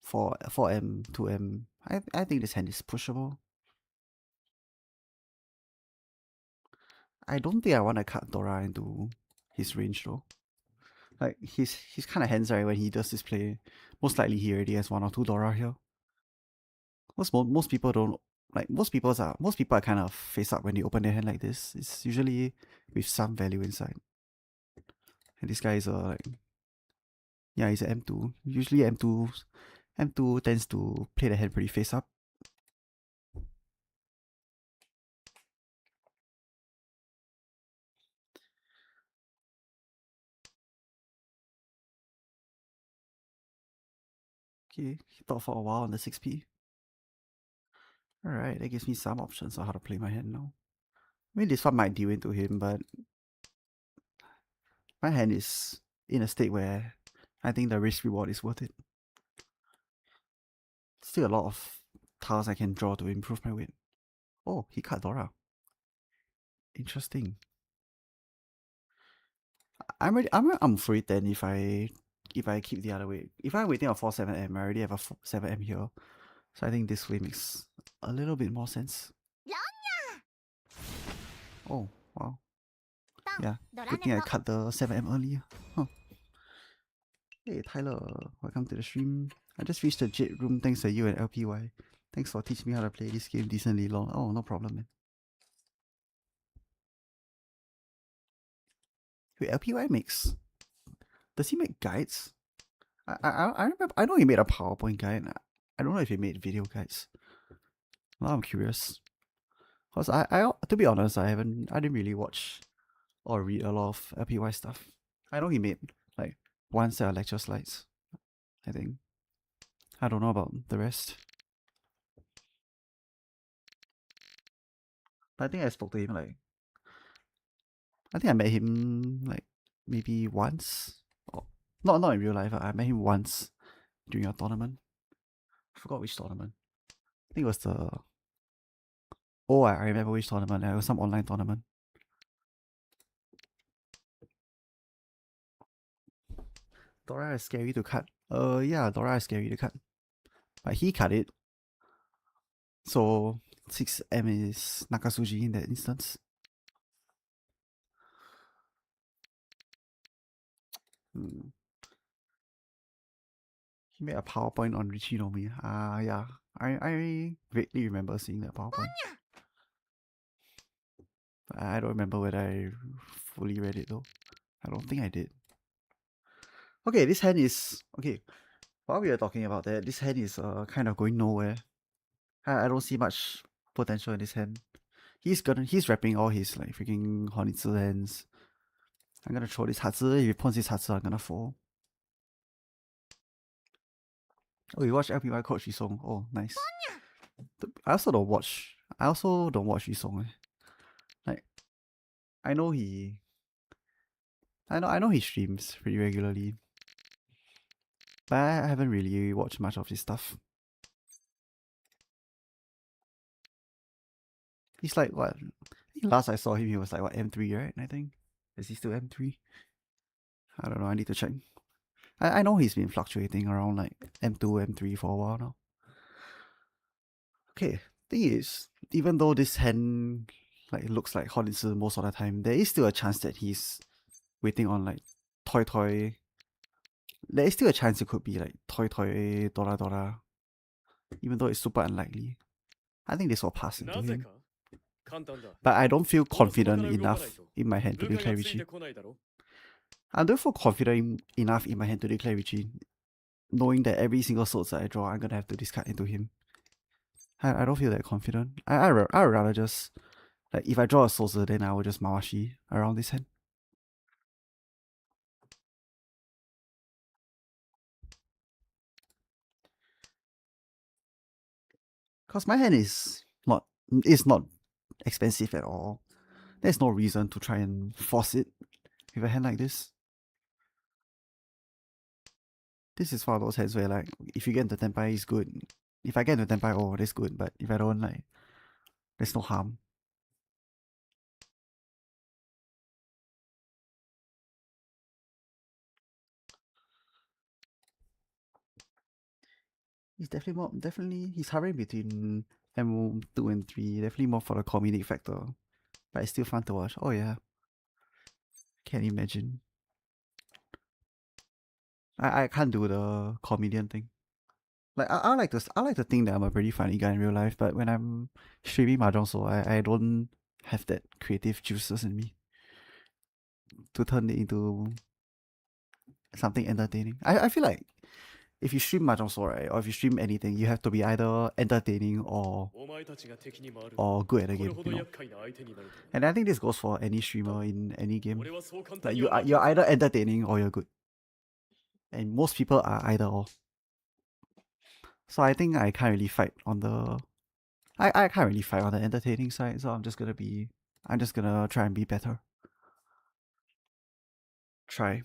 A: 4M, 2M, I think this hand is pushable. I don't think I want to cut Dora into his range though. Like his kind of hands right when he does this play. Most likely he already has 1 or 2 Dora here. Most people don't like most people are kind of face up when they open their hand like this. It's usually with some value inside. And this guy is like yeah, he's an M2. Usually M2 tends to play the hand pretty face up. Okay, he thought for a while on the 6p. Alright, that gives me some options on how to play my hand now. I mean, this one might deal into him, but my hand is in a state where I think the risk reward is worth it. Still a lot of tiles I can draw to improve my weight. Oh, he cut Dora. Interesting. I'm free then if I keep the other way. If I'm waiting on 4-7M, I already have a 7M here. So I think this way makes a little bit more sense. Oh, wow. Yeah, good thing I cut the 7M earlier. Huh. Hey Tyler, welcome to the stream. I just reached the Jade room thanks to you and LPY. Thanks for teaching me how to play this game decently long. Oh, no problem, man. Wait, LPY makes... Does he make guides? I remember... I know he made a PowerPoint guide. I don't know if he made video guides. Now I'm curious. Cause to be honest, I didn't really watch or read a lot of LPY stuff. I know he made like one set of lecture slides, I think. I don't know about the rest. But I think I spoke to him like... I think I met him like maybe once. Oh, not in real life. I met him once during a tournament. I forgot which tournament. I think it was the... Oh, I remember which tournament. It was some online tournament. Dora is scary to cut. Yeah, Dora is scary to cut. But he cut it. So 6M is Nakasuji in that instance. He made a PowerPoint on Richie Nomi. Yeah. I vaguely remember seeing that PowerPoint. I don't remember whether I fully read it though. I don't think I did. Okay, this hand is... Okay, while we are talking about that, this hand is kind of going nowhere. I don't see much potential in this hand. He's wrapping all his like freaking Honitsu hands. I'm gonna throw this Hatsu. If he pawns this Hatsu, I'm gonna fall. Oh, you watch LPY Coach Isong. Oh, nice. I also don't watch Isong. Like, I know he streams pretty regularly, but I haven't really watched much of his stuff. He's like what? I think last I saw him, he was like what, M3, right? I think. Is he still M3? I don't know. I need to check. I know he's been fluctuating around like M2, M3 for a while now. Okay, thing is, even though this hand like looks like Honitsu most of the time, there is still a chance that he's waiting on like Toy. There is still a chance it could be like Toy Dora, even though it's super unlikely. I think this will pass into him. But I don't feel confident enough in my hand to declare Richie. I don't feel confident enough in my hand to declare Richie, knowing that every single sword that I draw, I'm gonna have to discard into him. I don't feel that confident. I'd rather just... Like, if I draw a Sozu, then I will just Mawashi around this hand. Because my hand is not expensive at all. There's no reason to try and force it with a hand like this. This is one of those hands where, like, if you get into Tenpai, it's good. If I get into Tenpai, oh, that's good. But if I don't, like, there's no harm. He's definitely he's hovering between M2 and 3. Definitely more for the comedic factor. But it's still fun to watch. Oh yeah. Can't imagine. I can't do the comedian thing. Like I like to think that I'm a pretty funny guy in real life, but when I'm streaming Mahjong, so I don't have that creative juices in me to turn it into something entertaining. I feel like if you stream Mahjong, so right, or if you stream anything, you have to be either entertaining or good at the game, you know? And I think this goes for any streamer in any game. Like you're either entertaining or you're good. And most people are either or. So I think I can't really fight on the... I can't really fight on the entertaining side, so I'm just gonna try and be better. Try.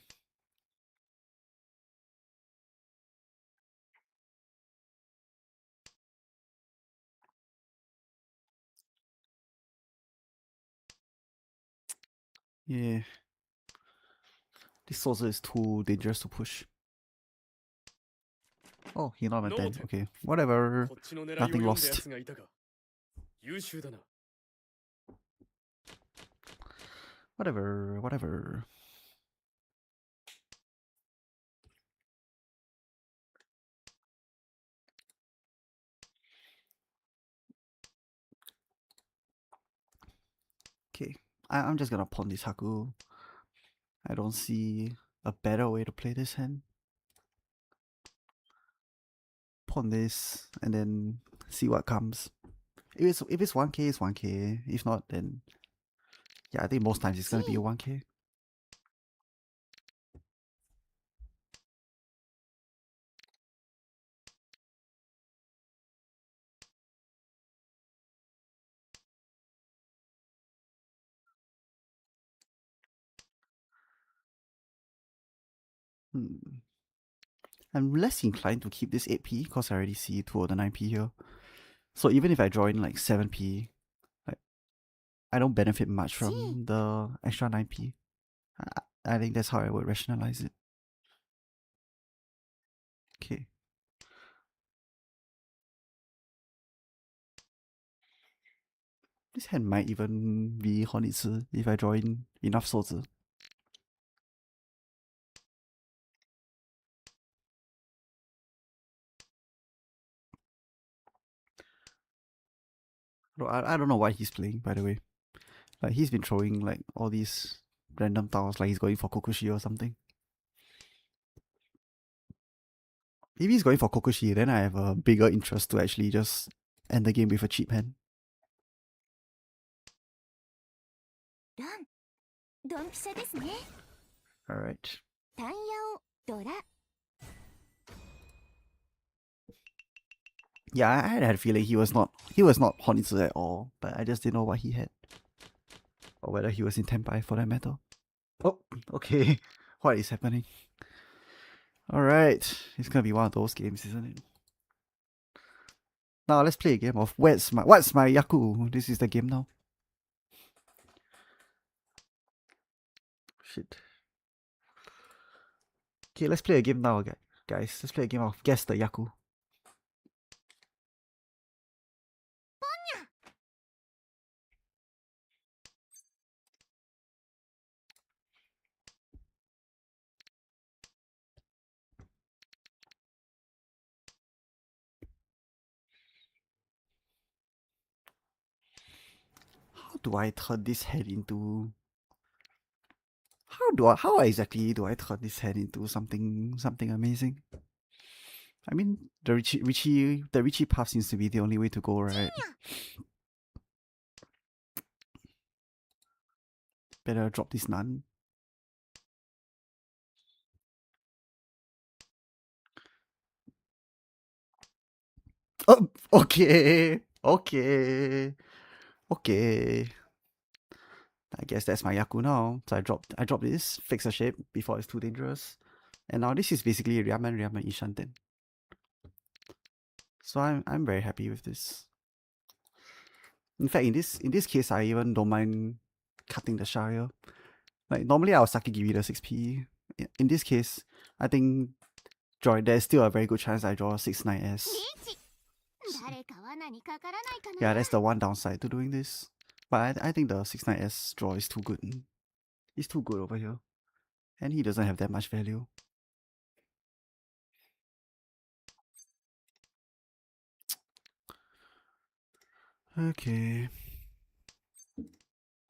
A: Yeah. This soldier is too dangerous to push. Oh, he not at 10. Okay, whatever.
B: こっちの狙いを
A: Nothing
B: 読んだ
A: lost.
B: 奴がいたが優秀だな
A: Whatever, whatever. Okay, I'm just gonna pawn this Haku. I don't see a better way to play this hand. Pawn this and then see what comes. If it's 1k, it's 1k. If not, then yeah, I think most times it's gonna be a 1k. I'm less inclined to keep this 8p because I already see 2 of the 9p here. So even if I draw in like 7p, like, I don't benefit much from the extra 9p. I think that's how I would rationalize it. Okay. This hand might even be Honitsu if I draw in enough Sozi. I don't know why he's playing, by the way. Like, he's been throwing like all these random tiles like he's going for Kokushi or something. If he's going for Kokushi, then I have a bigger interest to actually just end the game with a cheap hand. Alright. Yeah, I had a feeling he was not Honitsu at all, but I just didn't know what he had. Or whether he was in Tenpai for that matter. Oh, okay. What is happening? Alright. It's gonna be one of those games, isn't it? Now let's play a game of what's my Yaku? This is the game now. Shit. Okay, let's play a game now, guys. Let's play a game of guess the Yaku. How do I turn this head into... How exactly do I turn this head into something amazing? I mean, the Richie path seems to be the only way to go, right? Better drop this nun. Oh, okay. I guess that's my Yaku now. So I drop this, fix a shape before it's too dangerous. And now this is basically Ryaman Ishanten. So I'm very happy with this. In fact, in this case, I even don't mind cutting the Shire. Like normally I would Sakigiri the 6p. In this case, I think there's still a very good chance I draw 6-9s. Yeah, that's the one downside to doing this. But I think the 6-9s draw is too good. It's too good over here. And he doesn't have that much value. Okay.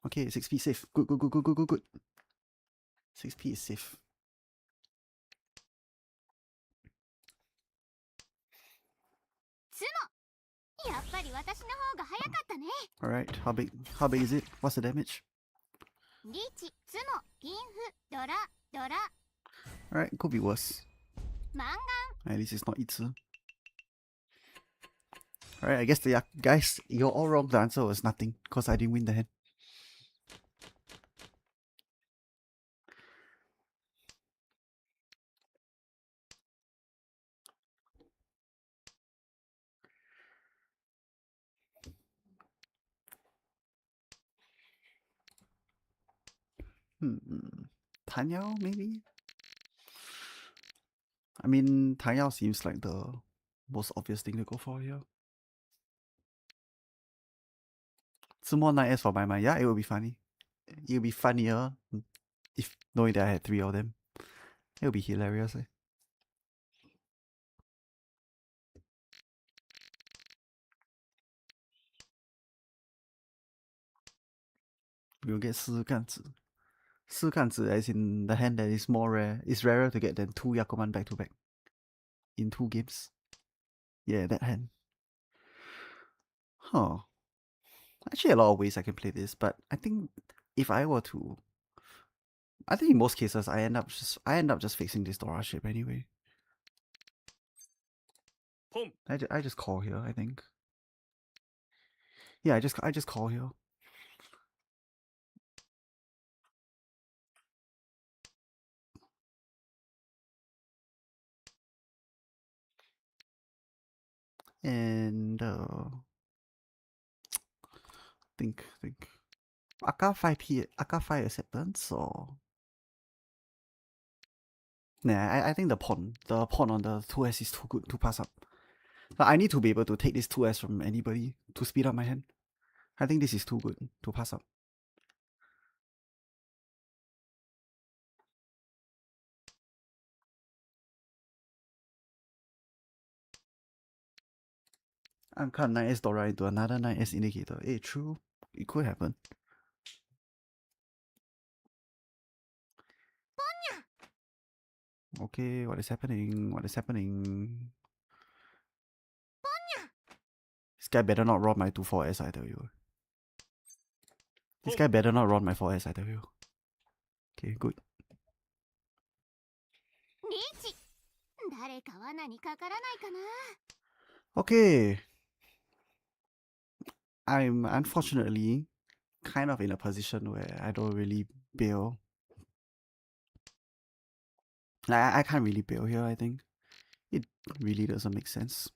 A: Okay, 6p safe. Good. 6p is safe. Alright, how big is it? What's the damage? Alright, could be worse. At least it's not Itsu. Alright, I guess guys, you're all wrong. The answer was nothing because I didn't win the hand. Tanyao, maybe? I mean, Tanyao seems like the most obvious thing to go for here. Some more 9S for my mind. Yeah, it will be funny. It will be funnier if knowing that I had 3 of them. It will be hilarious. We'll get 四杆子. 四杆子 as in the hand that is more rare. It's rarer to get than 2 Yakuman back to back in 2 games. Yeah, that hand. Huh. Actually, a lot of ways I can play this, but I think if I were to, I think in most cases I end up just fixing this Dora shape anyway. I just call here, I think. Yeah, I just call here. And think Aka 5 acceptance or nah, I think the pawn on the 2S is too good to pass up. But I need to be able to take this 2S from anybody to speed up my hand. I think this is too good to pass up. I'm cut 9S Dora into another 9S indicator. Hey, true. It could happen. Okay, what is happening? What is happening? This guy better not run my 2-4S, I tell you. This guy better not run my 4S, I tell you. Okay, good. Okay. I'm unfortunately kind of in a position where I don't really bail. I can't really bail here, I think. It really doesn't make sense.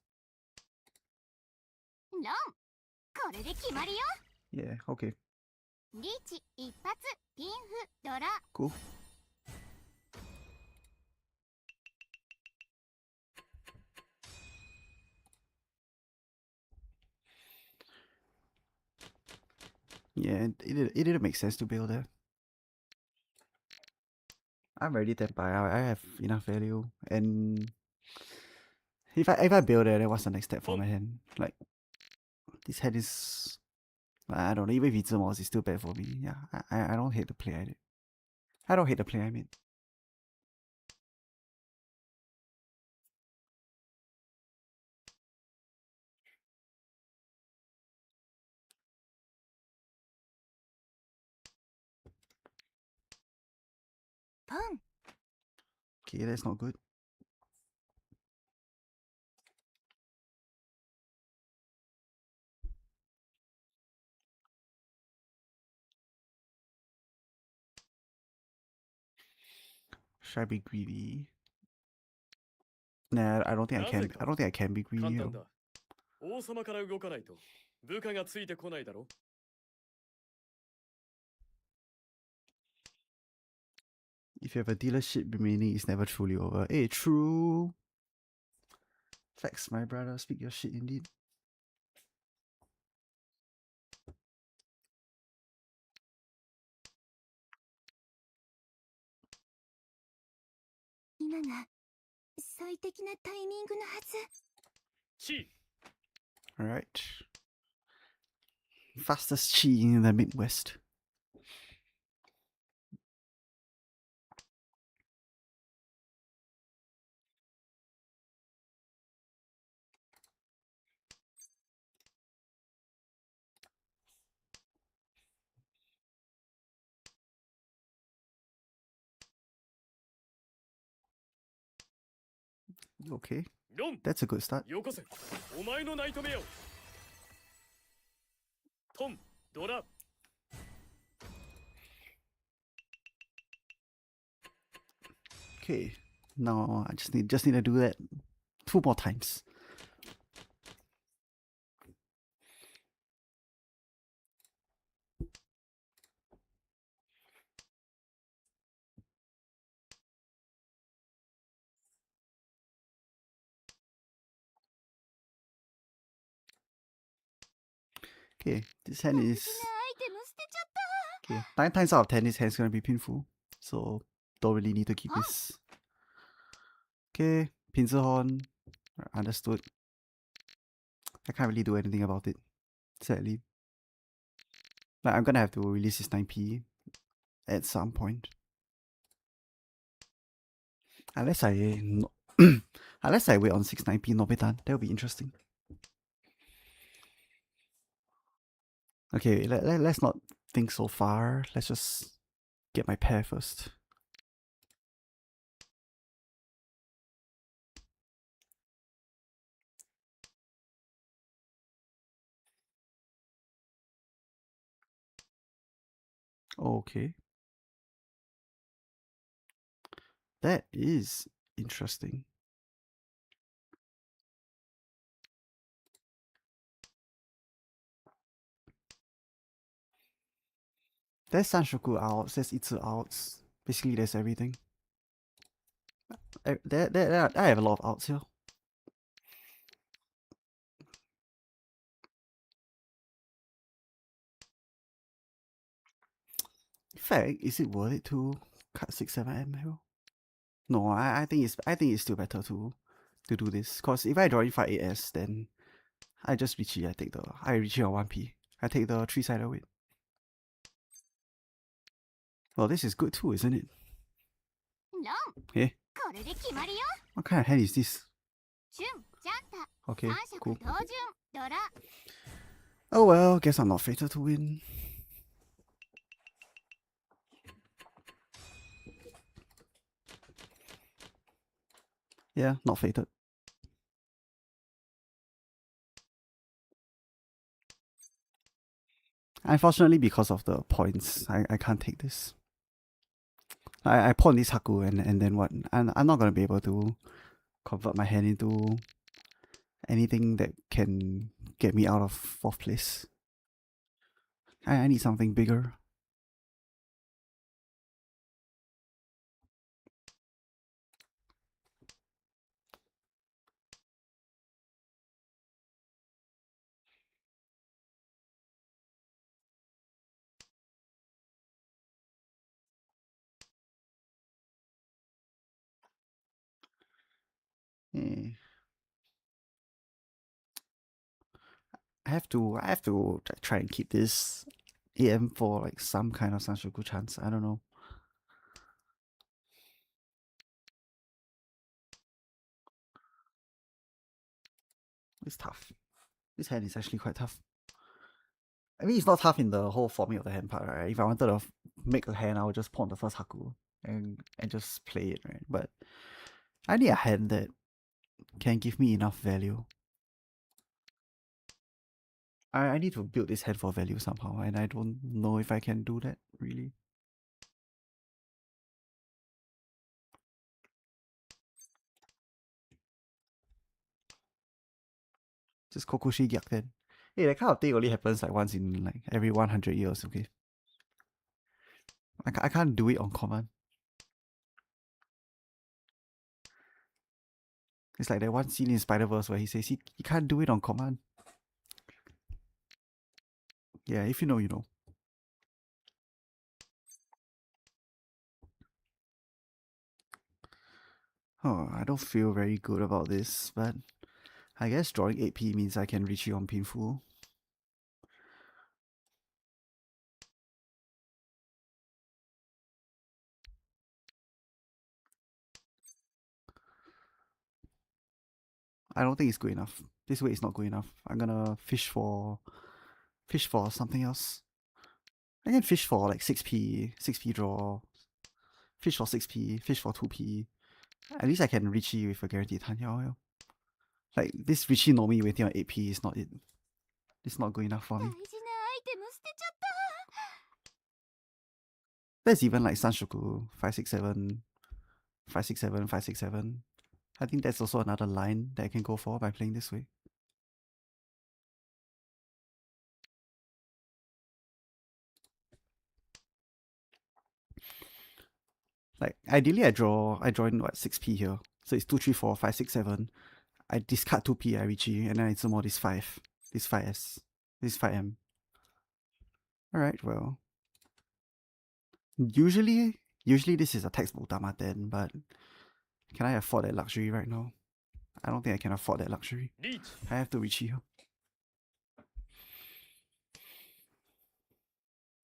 A: Yeah, okay. Cool. Yeah, it didn't make sense to bail there. I'm already tempai. I have enough value, and if I bail there, then what's the next step for my hand? Like this hand is, I don't know. Even if it's it's still bad for me. Yeah, I don't hate the play I did. I don't hate the play I made. Okay, that's not good. Should I be greedy? Nah, I don't think I can. I don't think I can be greedy.
B: 簡単だ。王様から動かないと部下がついてこないだろ。
A: If you have a dealership remaining, it's never truly over. Hey, true. Facts, my brother. Speak your shit indeed. Alright. Fastest chi in the Midwest. Okay. That's a good start.
B: よこせ。お前のナイトメアを。トンドラ
A: Okay. No, I just need to do that 2 more times. Okay, this hand is...
C: アイテム捨てちゃった
A: Okay, 9 times out of 10, this hand's gonna be painful. So, don't really need to keep this. Okay, pincer horn. Understood. I can't really do anything about it, sadly. Like, I'm gonna have to release this 9p at some point. Unless I... Unless I wait on 6 9p Nobitan, that would be interesting. Okay, let's not think so far. Let's just get my pair first. Okay. That is interesting. There's Sanshoku outs, there's Itsu outs. Basically, there's everything. I have a lot of outs here. In fact, is it worth it to cut 6-7M here? No, I think it's still better to do this. Cause if I draw in 5-8S, then I just Richie, I Richie on 1p. I take the 3-sided weight. Well, this is good too, isn't it? Hey, what kind of hand is this? Okay, cool. Oh well, guess I'm not fated to win. Yeah, not fated. Unfortunately, because of the points, I can't take this. I pawn this Haku and then what? I'm not gonna be able to convert my hand into anything that can get me out of 4th place. I need something bigger. Eh. I have to try and keep this AM for like some kind of Sanshoku chance. I don't know. It's tough. This hand is actually quite tough. I mean, it's not tough in the whole forming of the hand part, right? If I wanted to make a hand, I would just pawn the first Haku and just play it, right? But I need a hand that can give me enough value. I need to build this hand for value somehow, and I don't know if I can do that, really. Just Kokushi Gyak then. Hey, that kind of thing only happens like once in like every 100 years, okay? I can't do it on command. It's like that one scene in Spider-Verse where he says he can't do it on command. Yeah, if you know, you know. Oh, I don't feel very good about this, but I guess drawing 8p means I can reach you on Pinful. I don't think it's good enough. This way is not good enough. I'm gonna fish for something else. I can fish for like 6p draw. Fish for 6p, fish for 2p. At least I can Richie with a guaranteed Tanya. Like this Richie Nomi waiting on 8p is not it. It's not good enough for me. There's even like Sanshoku 567, 567, 567. I think that's also another line that I can go for by playing this way. Like ideally I draw in what 6p here. So it's 2, 3, 4, 5, 6, 7. I discard 2p, I reach E, and then I summon this 5. This 5s. This 5m. Alright, well. Usually this is a textbook Dama 10, but can I afford that luxury right now? I don't think I can afford that luxury. I have to reach here.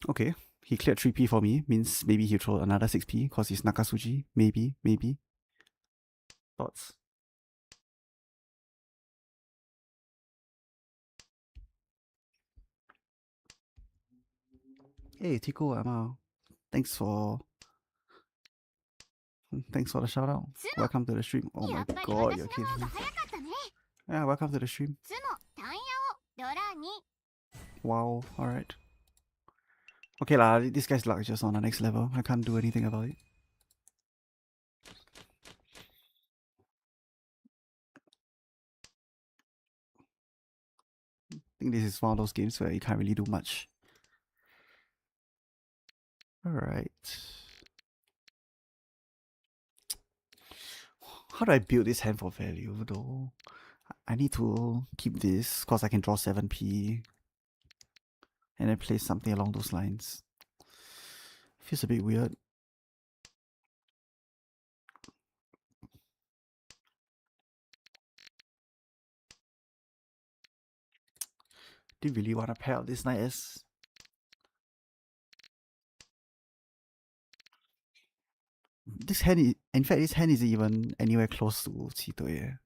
A: Okay, he cleared 3p for me. Means maybe he'll throw another 6p because he's Nakasuji. Maybe. Thoughts? Hey, Tico Ama. Thanks for the shout out. Welcome to the stream. Oh my god, you're kidding me. Yeah, welcome to the stream. Wow, alright. Okay lah, this guy's luck is just on the next level. I can't do anything about it. I think this is one of those games where you can't really do much. Alright. How do I build this hand for value though? I need to keep this because I can draw 7p and then play something along those lines. Feels a bit weird. Didn't really want to pair out this Knight S. This hand, in fact, this hand isn't even anywhere close to Qitui.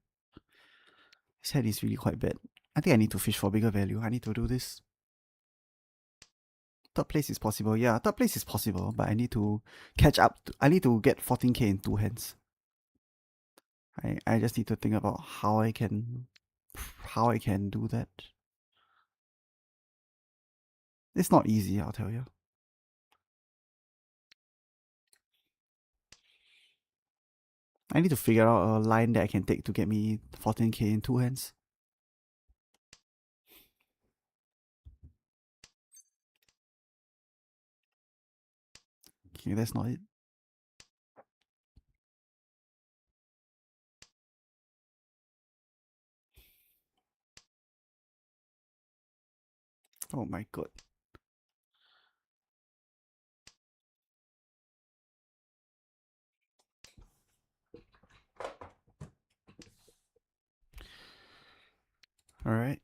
A: This hand is really quite bad. I think I need to fish for bigger value. I need to do this. Third place is possible. Yeah, third place is possible, but I need to catch up. I need to get 14k in 2 hands. I just need to think about how I can do that. It's not easy, I'll tell you. I need to figure out a line that I can take to get me 14k in 2 hands. Okay, that's not it. Oh my god. Alright.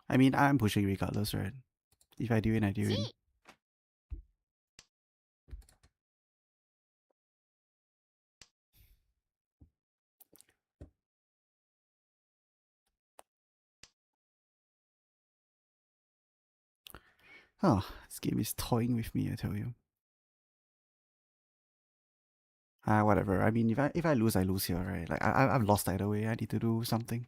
A: I mean, I'm pushing regardless, right? If I do it, I do it. Oh, this game is toying with me, I tell you. Whatever. I mean, if I lose, I lose here, right? Like I've lost either way. I need to do something.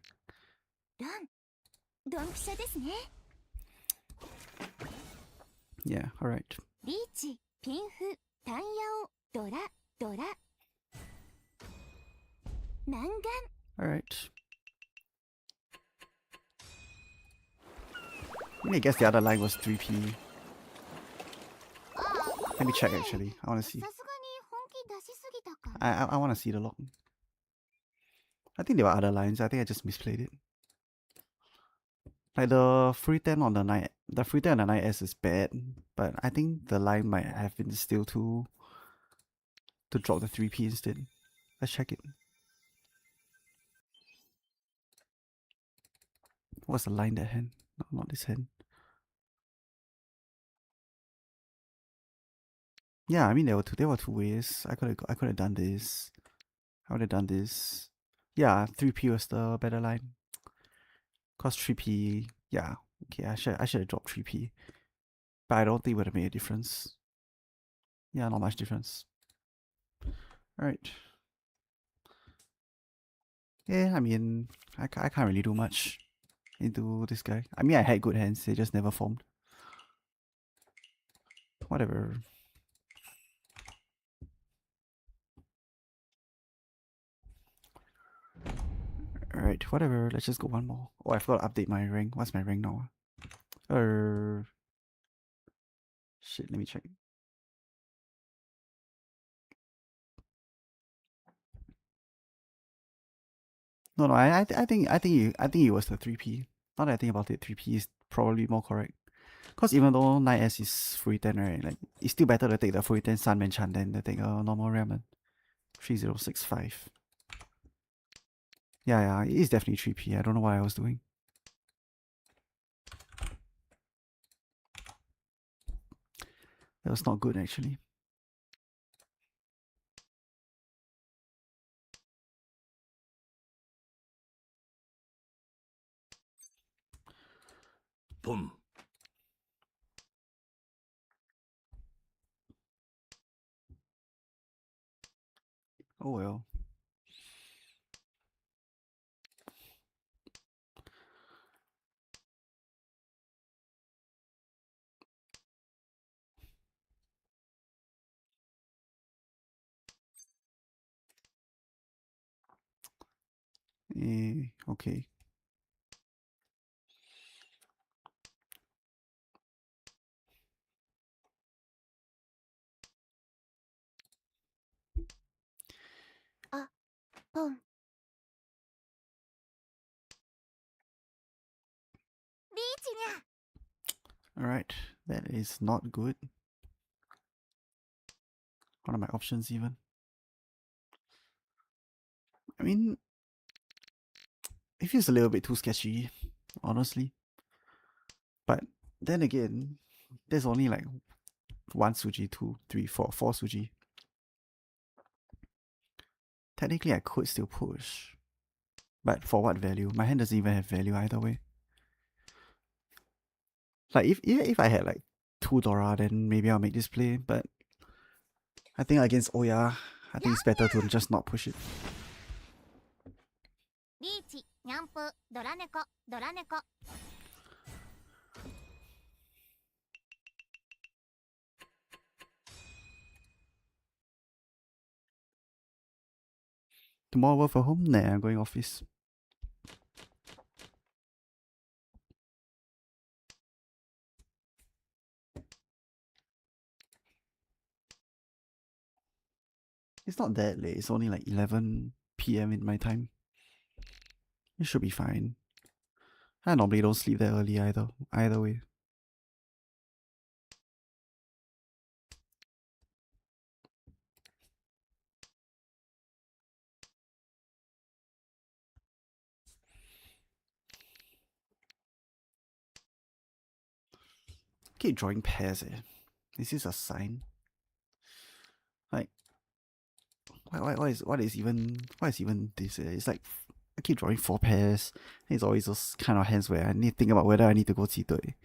A: Yeah. All right. All right. I guess the other line was 3p. Let me check actually. I want to see. I want to see the log. I think there were other lines. I think I just misplayed it. Like the free 10 on the Knight, the free 10 on the Knight S is bad, but I think the line might have been still to drop the 3p instead. Let's check it. What's the line that hand? No, not this hand. Yeah, I mean there were two ways. I could have done this. I would have done this. Yeah, 3p was the better line. Cause 3p, yeah. Okay, I should have dropped 3p. But I don't think it would have made a difference. Yeah, not much difference. Alright. Yeah, I mean, I can't really do much into this guy. I mean, I had good hands, they just never formed. Whatever. Alright, whatever. Let's just go one more. Oh, I forgot to update my rank. What's my rank now? Shit, let me check. No, I think it was the 3P. Now that I think about it, 3P is probably more correct. Cause even though 9S is free 10, right? Like it's still better to take the free 10 Sunman Chan than to take a normal Ramen. 3065. Yeah, it is definitely 3P. I don't know what I was doing. That was not good actually.
B: Boom.
A: Oh well. Okay. Alright, that is not good. What are my options even? I mean, it feels a little bit too sketchy, honestly. But then again, there's only like 1 Suji, 2, 3, 4 Suji. Technically, I could still push. But for what value? My hand doesn't even have value either way. Like, if I had like 2 Dora, then maybe I'll make this play. But I think against Oya, I think it's better to just not push it.
C: リーチ、ニャンプ、ドラ猫、ドラ猫。
A: Tomorrow work from home? Nah, I'm going office. It's not that late. It's only like 11 PM in my time. It should be fine. I normally don't sleep that early either way. Keep drawing pairs, eh? Is this a sign? Like, what is even this? It's like I keep drawing 4 pairs. It's always those kind of hands where I need to think about whether I need to go 鸡对.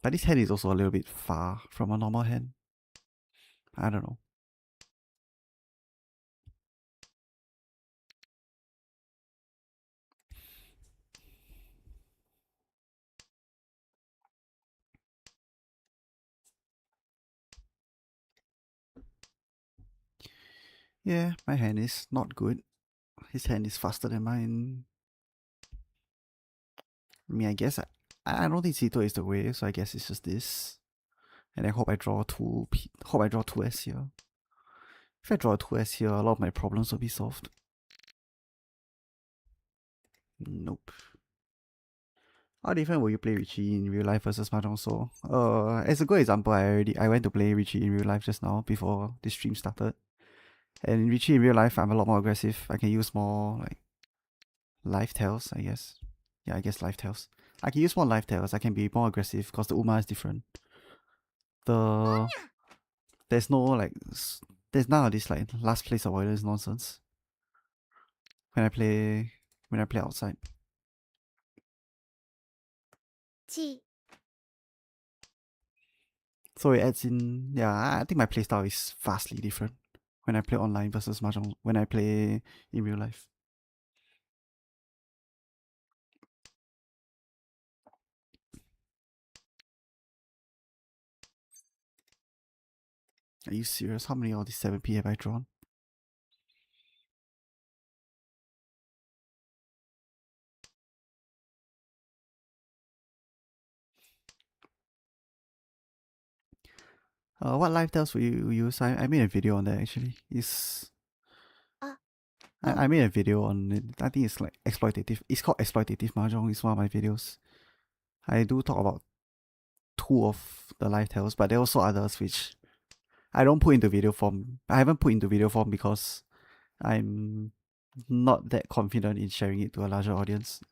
A: But this hand is also a little bit far from a normal hand. I don't know. Yeah, my hand is not good. His hand is faster than mine. I mean, I guess I don't think Sito is the way, so I guess it's just this. And I hope I draw 2S here. If I draw a 2S here, a lot of my problems will be solved. Nope. How different will you play Richie in real life versus Mahjong So? As a good example, I went to play Richie in real life just now before this stream started. And in Richie in real life, I'm a lot more aggressive. I can use more like life tails, I guess. Yeah, I guess life tails. I can use more life tails. I can be more aggressive because the Uma is different. There's no like there's none of this like last place avoidance nonsense when I play outside.
C: 1.
A: So it adds in, yeah, I think my playstyle is vastly different when I play online versus Mahjong, when I play in real life. Are you serious? How many of these 7p have I drawn? What live tells will you use? I made a video on that actually. I made a video on it. I think it's like exploitative. It's called exploitative mahjong. It's one of my videos. I do talk about 2 of the live tells, but there are also others which I don't put into video form. I haven't put into video form because I'm not that confident in sharing it to a larger audience.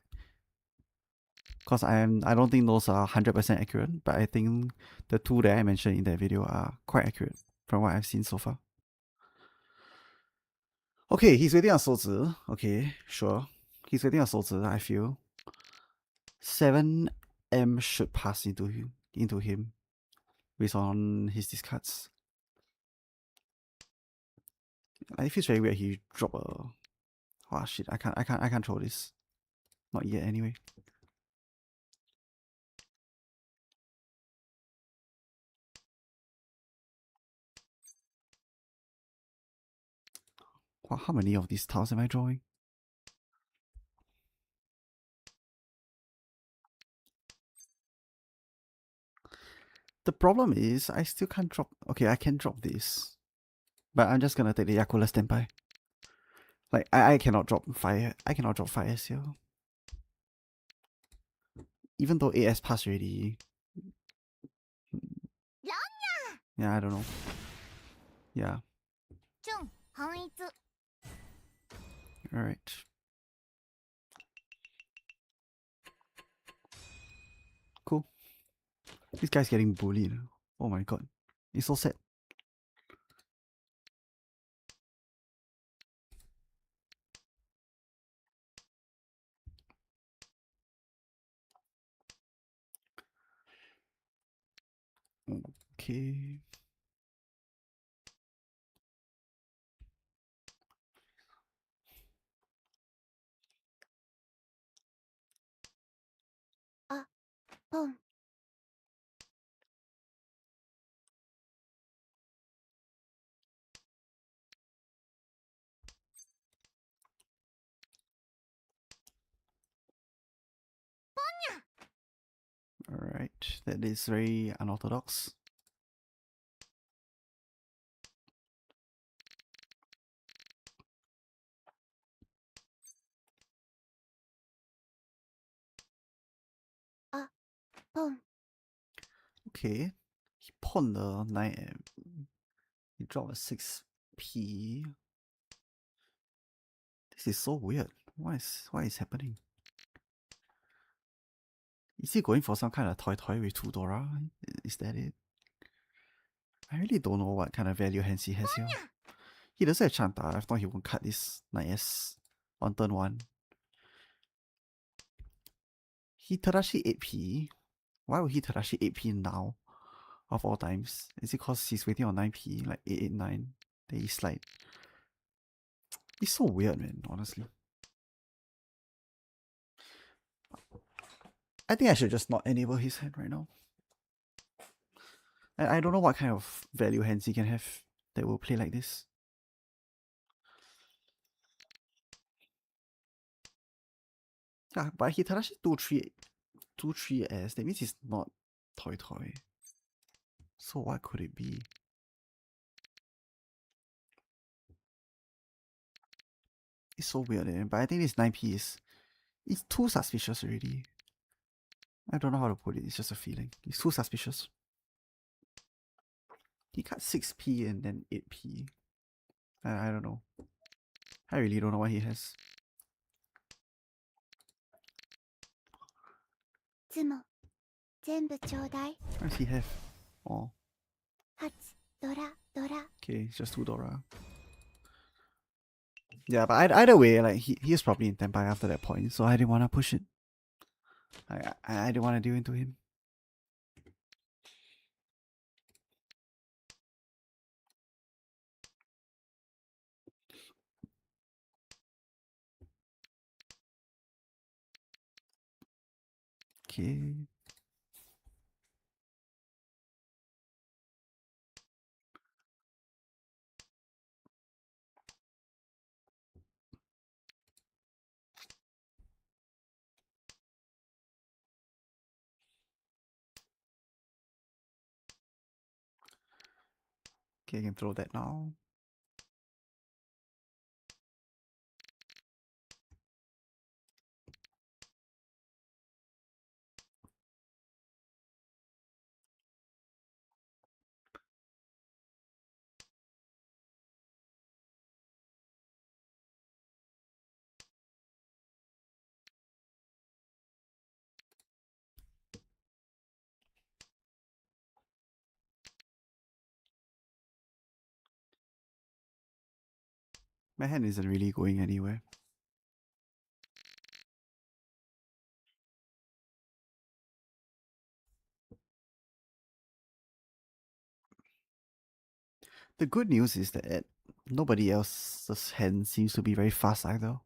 A: Because I don't think those are 100% accurate, but I think the 2 that I mentioned in that video are quite accurate from what I've seen so far. Okay, he's waiting on Sozi. Okay, sure. He's waiting on Sozi, I feel. 7M should pass into him based on his discards. It feels very weird he drop a... Oh shit, I can't throw this. Not yet anyway. Wow, how many of these tiles am I drawing? The problem is, I still can't drop... Okay, I can drop this. But I'm just gonna take the Yakula standby. Like, I cannot drop fire. I cannot drop fire here. Even though AS passed already. Yeah, I don't know. Yeah. Alright. Cool. This guy's getting bullied. Oh my god. It's so sad. Okay. Alright, that is very unorthodox. Okay. He pawned the 9M. He dropped a 6p. This is so weird. What is happening? Is he going for some kind of toy with 2 Dora? Is that it? I really don't know what kind of value hands he has here. He doesn't have Chanta. I thought he would cut this 9S on turn 1. He Tadashi 8p. Why would he Tadashi 8p now? Of all times. Is it because he's waiting on 9p? Like 889. Then he slide. It's so weird, man, honestly. I think I should just not enable his hand right now. I don't know what kind of value hands he can have that will play like this. Yeah, but he Tadashi 2-3S. That means he's not toy. So what could it be? It's so weird, but I think this 9p it's too suspicious already. I don't know how to put it, it's just a feeling. It's too suspicious. He cut 6p and then 8p. I don't know. I really don't know what he has. What does he have? Oh. Okay, it's just 2 Dora. Yeah, but either way, like he is probably in Tenpai after that point, so I didn't want to push it. I don't want to deal into him. Okay. Okay, I can throw that now. My hand isn't really going anywhere. The good news is that nobody else's hand seems to be very fast either.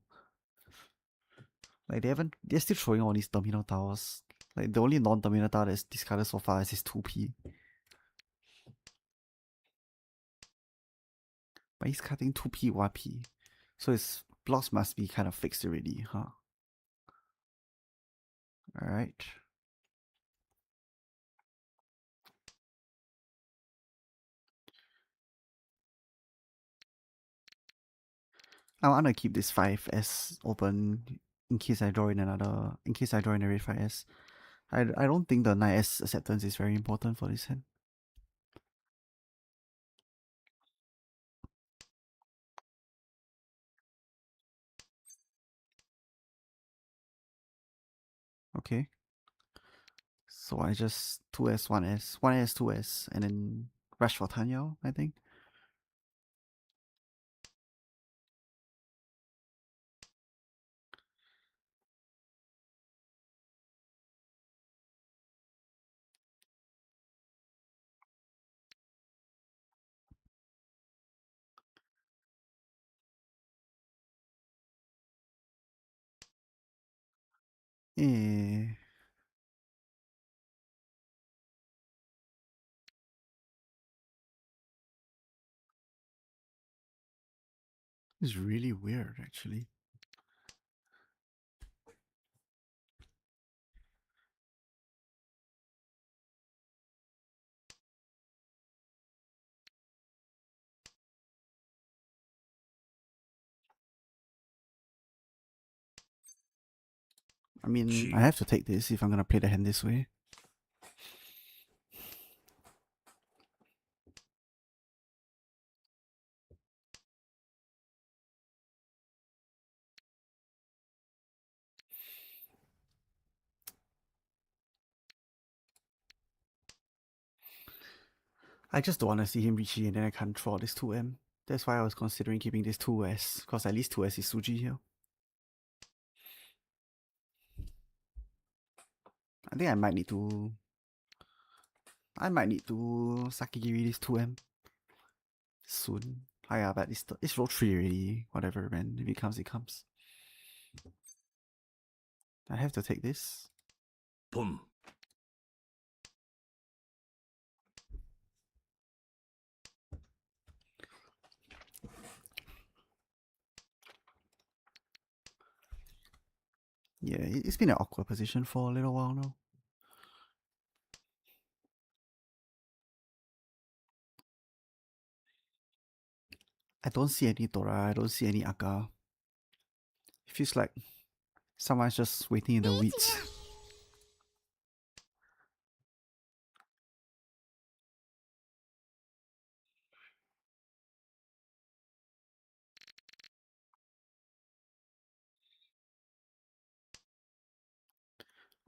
A: Like they're still throwing all these terminal towers. Like the only non-terminal tower that's discarded so far is his 2P. But he's cutting 2P, 1P. So his blocks must be kind of fixed already, huh? Alright. I want to keep this 5S open in case I draw in a red 5S. I don't think the 9S acceptance is very important for this hand. Okay. So I just 2S, 1S, 1S, 2S, and then rush for Tanyao, I think. Eh. It's really weird, actually. I mean, I have to take this if I'm gonna play the hand this way. I just don't want to see him reach and then I can't draw this 2M. That's why I was considering keeping this 2S, because at least 2S is Suji here. I think I might need to Sakigiri this 2M soon. Oh yeah, but it's roll 3 already. Whatever, man. If it comes, it comes. I have to take this.
B: Boom.
A: Yeah, it's been an awkward position for a little while now. I don't see any Dora, I don't see any Aka. It feels like someone's just waiting in the weeds.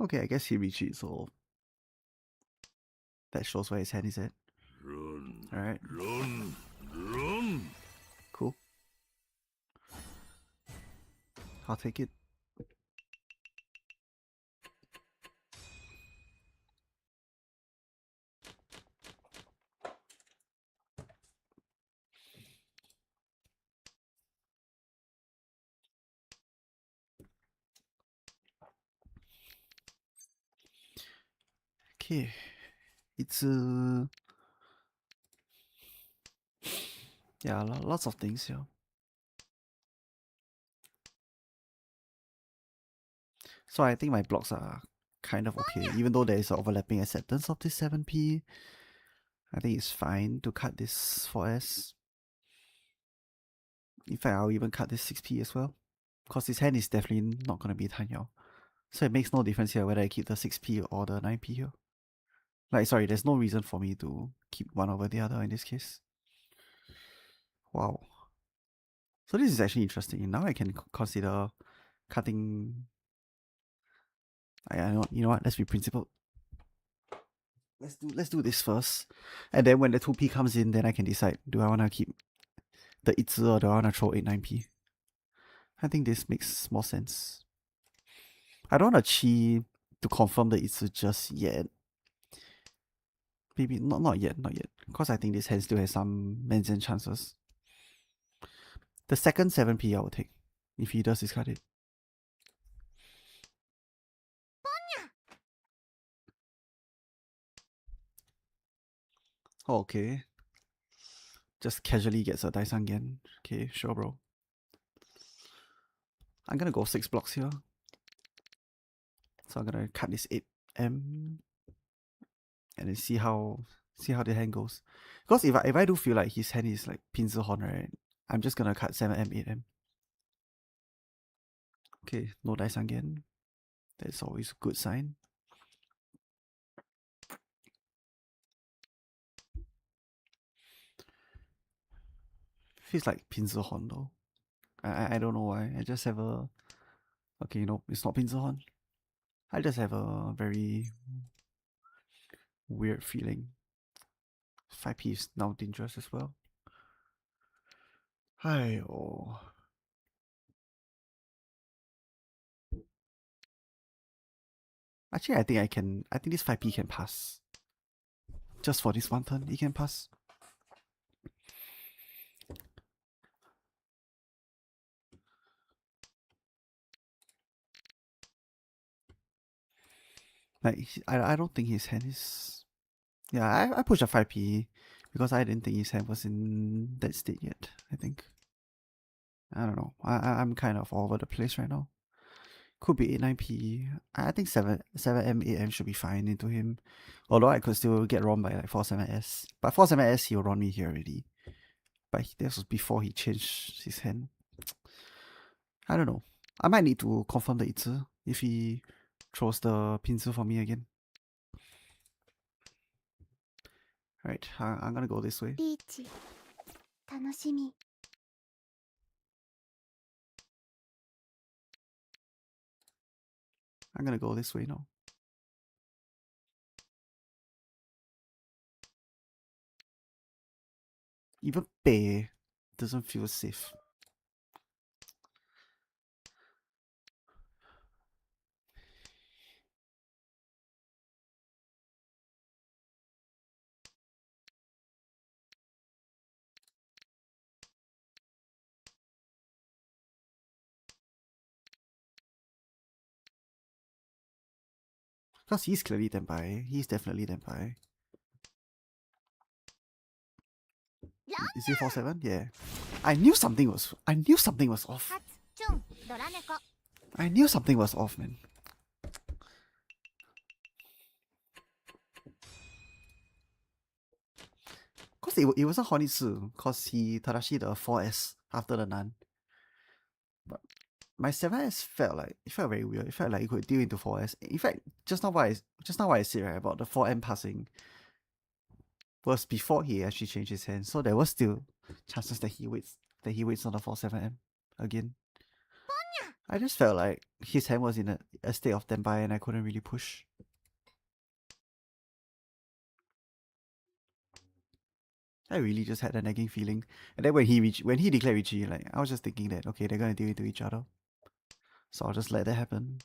A: Okay, I guess he retreats, so that shows where his hand is at.
B: Run.
A: Alright.
B: Run. Run.
A: Cool. I'll take it. Okay. It's yeah, lots of things here. So I think my blocks are kind of okay, even though there is an overlapping acceptance of this 7p. I think it's fine to cut this 4S. In fact, I'll even cut this 6p as well, because his hand is definitely not going to be Tanyao. So it makes no difference here whether I keep the 6p or the 9p here. Like, sorry, there's no reason for me to keep one over the other in this case. Wow. So this is actually interesting. Now I can consider cutting. You know what? Let's be principled. Let's do this first, and then when the 2p comes in, then I can decide: do I want to keep the itzu or do I want to throw 8-9p? I think this makes more sense. I don't want to chi to confirm the itzu just yet. Maybe not yet, because I think this hand still has some menzen chances. The second 7p I will take if he does discard it. Oh, okay. Just casually gets a Daisang again. Okay, sure, bro. I'm gonna go 6 blocks here. So I'm gonna cut this 8M and then see how the hand goes. Because if I do feel like his hand is like pincer horn, right, I'm just gonna cut 7M, 8M. Okay, no Daisang again. That's always a good sign. Feels like pincer horn though. I don't know why. I just have a... Okay, no, it's not pincer horn. I just have a very weird feeling. 5p is now dangerous as well. Hi, oh. Actually, I think this 5p can pass. Just for this one turn, it can pass. Like, I don't think his hand is... Yeah, I pushed a 5p because I didn't think his hand was in that state yet, I think. I don't know. I'm kind of all over the place right now. Could be 8-9p. I think 7M, 8M should be fine into him. Although I could still get run by like 4-7S. But 4-7S, he'll run me here already. But this was before he changed his hand. I don't know. I might need to confirm the itzu if he throws the pincer for me again. Alright, I'm gonna go this way. I'm gonna go this way now. Even Bei doesn't feel safe. Because he's clearly Tenpai. He's definitely Tenpai. Is he 4-7? Yeah. I knew something was off. I knew something was off, man. Because it wasn't Honitsu, because he Tadashi the 4S after the Nun. But my 7S felt very weird. It felt like it could deal into 4S. In fact, just now what I said right about the 4M passing was before he actually changed his hand. So there was still chances that he waits on the 4-7M again. I just felt like his hand was in a state of Tenpai and I couldn't really push. I really just had a nagging feeling. And then when he declared Richie, like I was just thinking that okay, they're gonna deal into each other. So I'll just let that happen.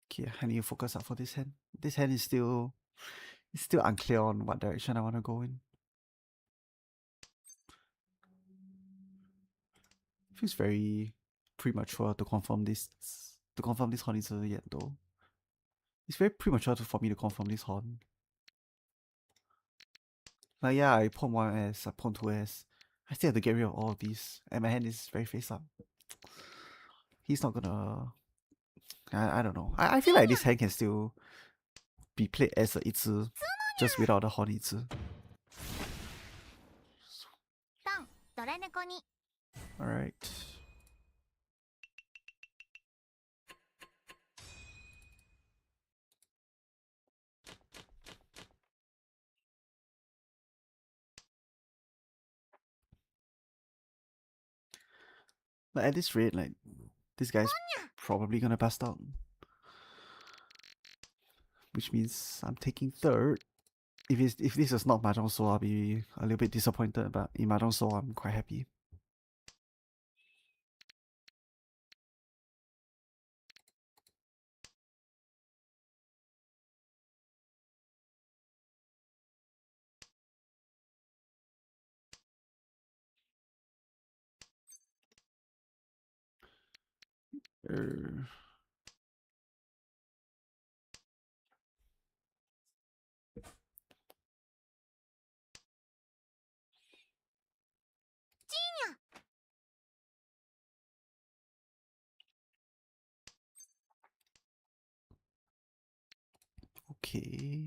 A: Okay, I need to focus up for this hand. This hand is still unclear on what direction I want to go in. Feels very premature to confirm this horn yet though. It's very premature for me to confirm this horn. Like yeah, I pawn 1S, I pawn 2S. I still have to get rid of all of these. And my hand is very face up. He's not gonna... I don't know. I feel like this hand can still be played as a 一只, just without the horn 一只. Alright. But at this rate, like, this guy's probably gonna bust out. Which means I'm taking third. If this is not Mahjong Soul, I'll be a little bit disappointed, but in Mahjong Soul, I'm quite happy. Okay.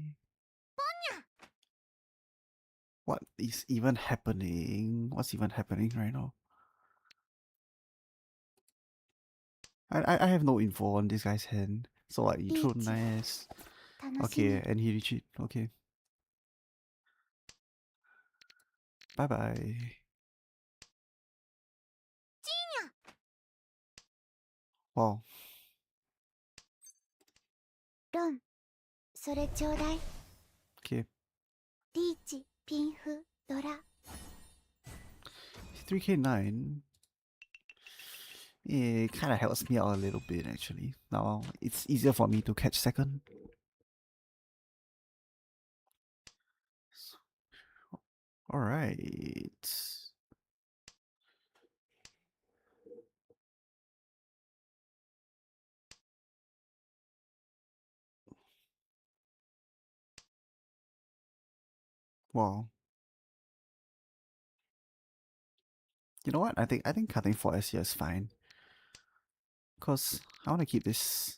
A: What is even happening? What's even happening right now? I have no info on this guy's hand. So what, you throw nice. Okay, and he retreat. Okay. Bye bye. Wow.
D: ロン、それちょうだい。
A: Okay.
D: リーチ、ピンフ、ドラ。
A: 3k9. It kind of helps me out a little bit actually. Now it's easier for me to catch second. Alright. Wow. You know what? I think cutting 4S here is fine. Cause I wanna keep this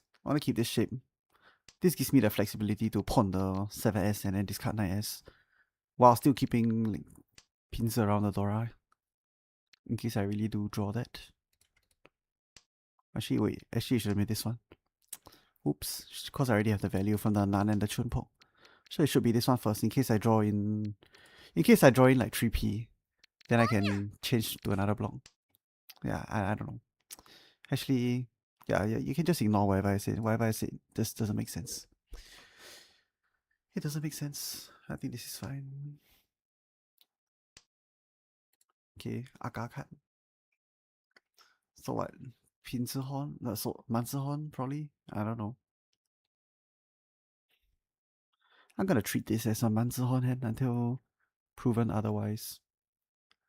A: shape. This gives me the flexibility to pawn the 7S and then discard 9S. While still keeping like, pins around the Dora. In case I really do draw that. Actually wait, I should have made this one. Oops, because I already have the value from the Nan and the Chunpo. So it should be this one first in case I draw in like 3p. Then I can change to another block. Yeah, I don't know. Actually, yeah, you can just ignore whatever I said. Whatever I said just doesn't make sense. It doesn't make sense. I think this is fine. Okay, Aga cut. So what? Pinzihorn? No, so Manzihorn probably? I don't know. I'm gonna treat this as a Manzihorn hand until proven otherwise.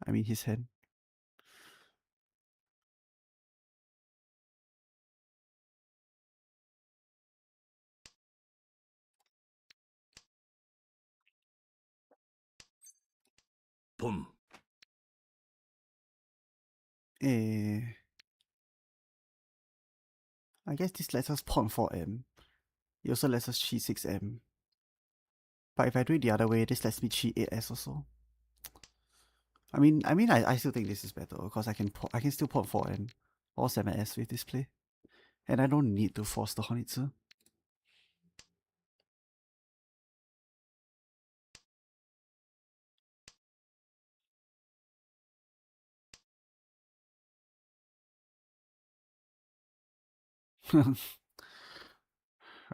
A: I mean his hand.
B: Boom.
A: I guess this lets us pawn 4M. It also lets us cheat 6M. But if I do it the other way, this lets me cheat 8S also. I still think this is better because I can still pawn 4M or 7S with this play. And I don't need to force the Honitsu.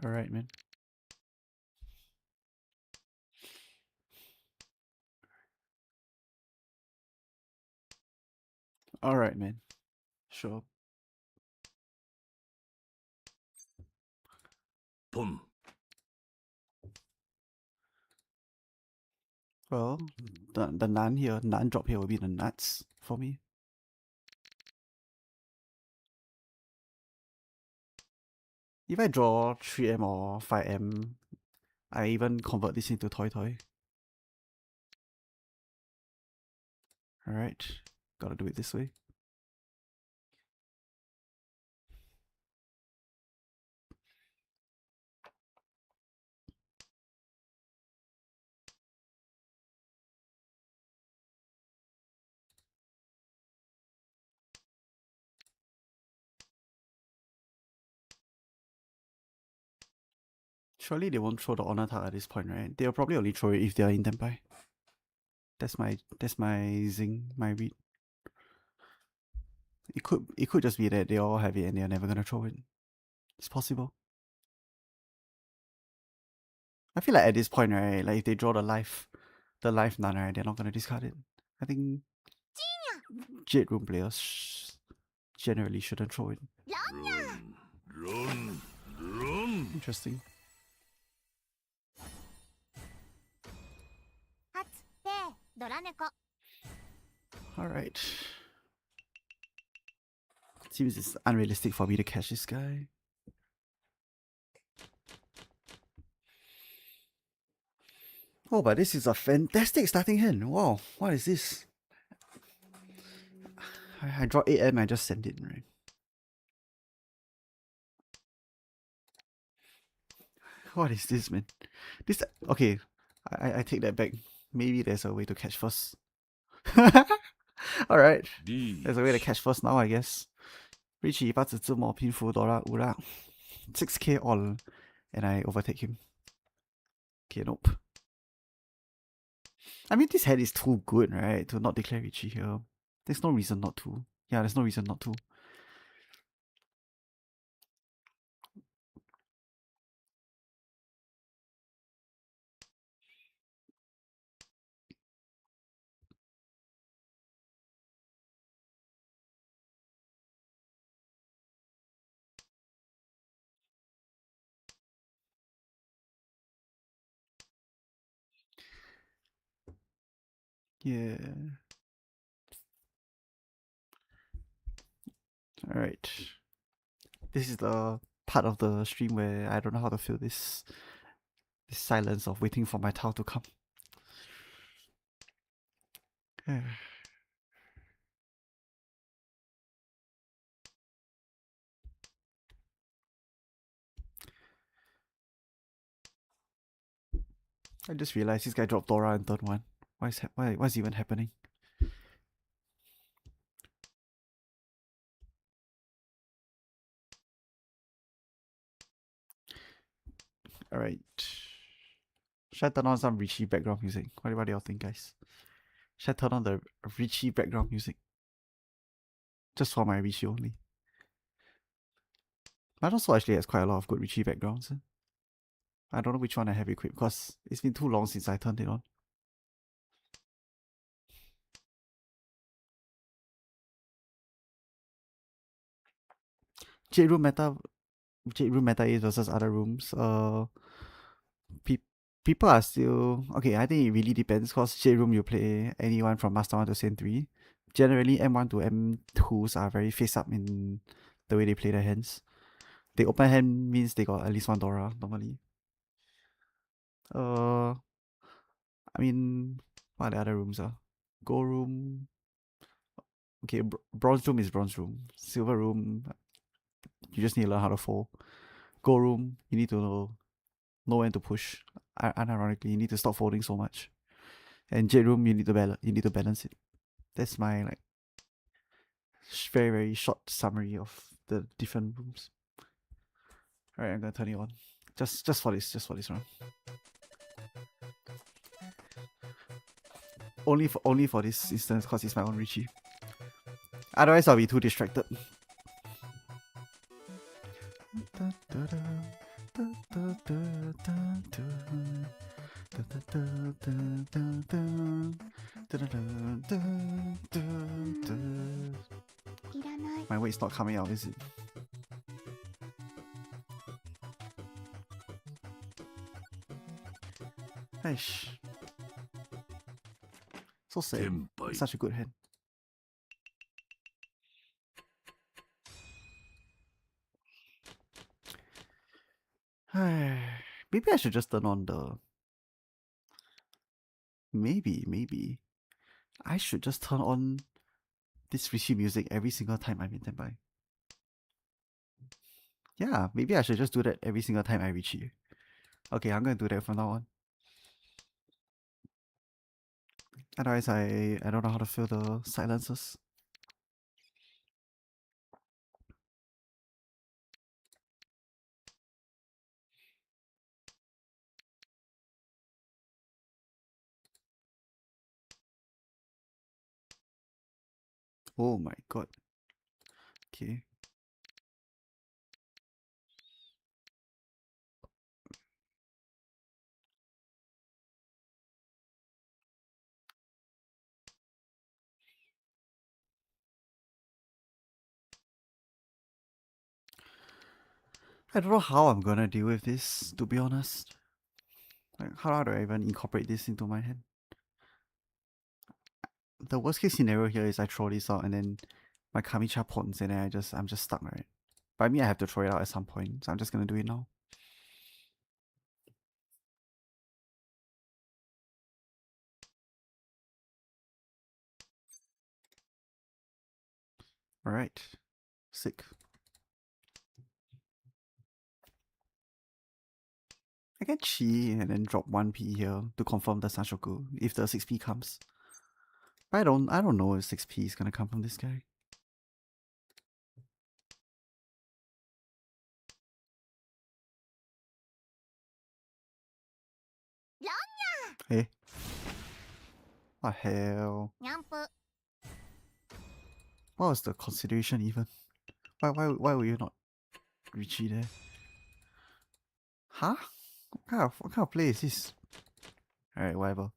A: Alright, man. Alright, man. Sure.
B: Boom.
A: Well, the Nan drop here will be the nuts for me. If I draw 3M or 5M, I even convert this into Toy Toy. Alright, gotta do it this way. Surely they won't throw the honor tag at this point, right? They'll probably only throw it if they're in Denpai. That's my zing, my read. It could just be that they all have it and they're never gonna throw it. It's possible. I feel like at this point, right, like if they draw the life none, right, they're not gonna discard it. I think Jade room players generally shouldn't throw it.
B: Run.
A: Interesting.
D: 発でドラ猫
A: Alright. Seems it's unrealistic for me to catch this guy. Oh, but this is a fantastic starting hand. Wow, what is this? I draw 8M, I just send it, right? What is this, man? This, okay, I take that back. Maybe there's a way to catch first. Alright, there's a way to catch first now, I guess. Richie 八子字母拼符 Dora Ura 6k all, and I overtake him. Okay, nope. I mean, this hand is too good, right, to not declare Richie here. There's no reason not to. Yeah, there's no reason not to. Yeah. Alright. This is the part of the stream where I don't know how to feel this silence of waiting for my towel to come. I just realized this guy dropped Dora in third one. What's even happening? Alright. Should I turn on some Richie background music? What do y'all think, guys? Should I turn on the Richie background music? Just for my Richie only. But also actually has quite a lot of good Richie backgrounds. I don't know which one I have equipped because it's been too long since I turned it on. Jade room meta is versus other rooms. People are still okay. I think it really depends because Jade room you play anyone from Master 1 to Saint 3. Generally, M1 to M2s are very face up in the way they play their hands. The open hand means they got at least one Dora normally. I mean, what are the other rooms? Gold room. Okay, bronze room is bronze room. Silver room, you just need to learn how to fold. Gold room, you need to know when to push. Unironically, you need to stop folding so much. And Jade room, you need to balance it. That's my like very very short summary of the different rooms. Alright, I'm gonna turn it on. Just for this round. Only for this instance, because it's my own Richie. Otherwise, I'll be too distracted. My weight's not coming out, is it? Eish. So sad. Such a good hand. Maybe I should just turn on the... Maybe. I should just turn on this Rishi music every single time I'm in Tenbai. Yeah, maybe I should just do that every single time I reach you. Okay, I'm gonna do that from now on. Otherwise, I don't know how to fill the silences. Oh my god. Okay. I don't know how I'm gonna deal with this, to be honest. Like, how do I even incorporate this into my hand? The worst case scenario here is I throw this out and then my Kamicha pawns and then I'm just stuck, right? But I mean, I have to throw it out at some point, so I'm just gonna do it now. Alright. Sick. I can chi and then drop 1p here to confirm the Sanshoku if the 6p comes. But I don't know if 6p is gonna come from this guy. Hey. What the hell?
D: ニャンプ
A: What was the consideration even? Why were you not Richie there? Huh? What kind of play is this? Alright, whatever.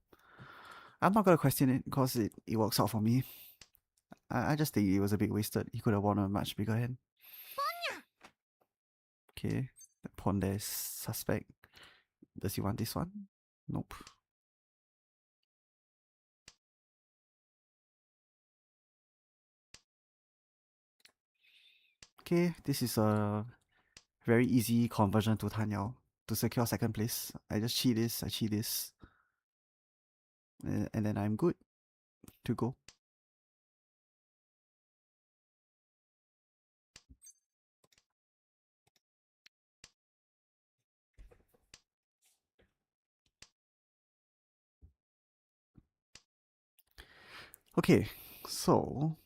A: I'm not gonna question it because it works out for me. I just think it was a bit wasted. He could have won a much bigger hand. Okay, the pawn there is suspect. Does he want this one? Nope. Okay, this is a very easy conversion to Tanyao to secure second place. I just cheat this, I cheat this. And then I'm good to go. Okay, so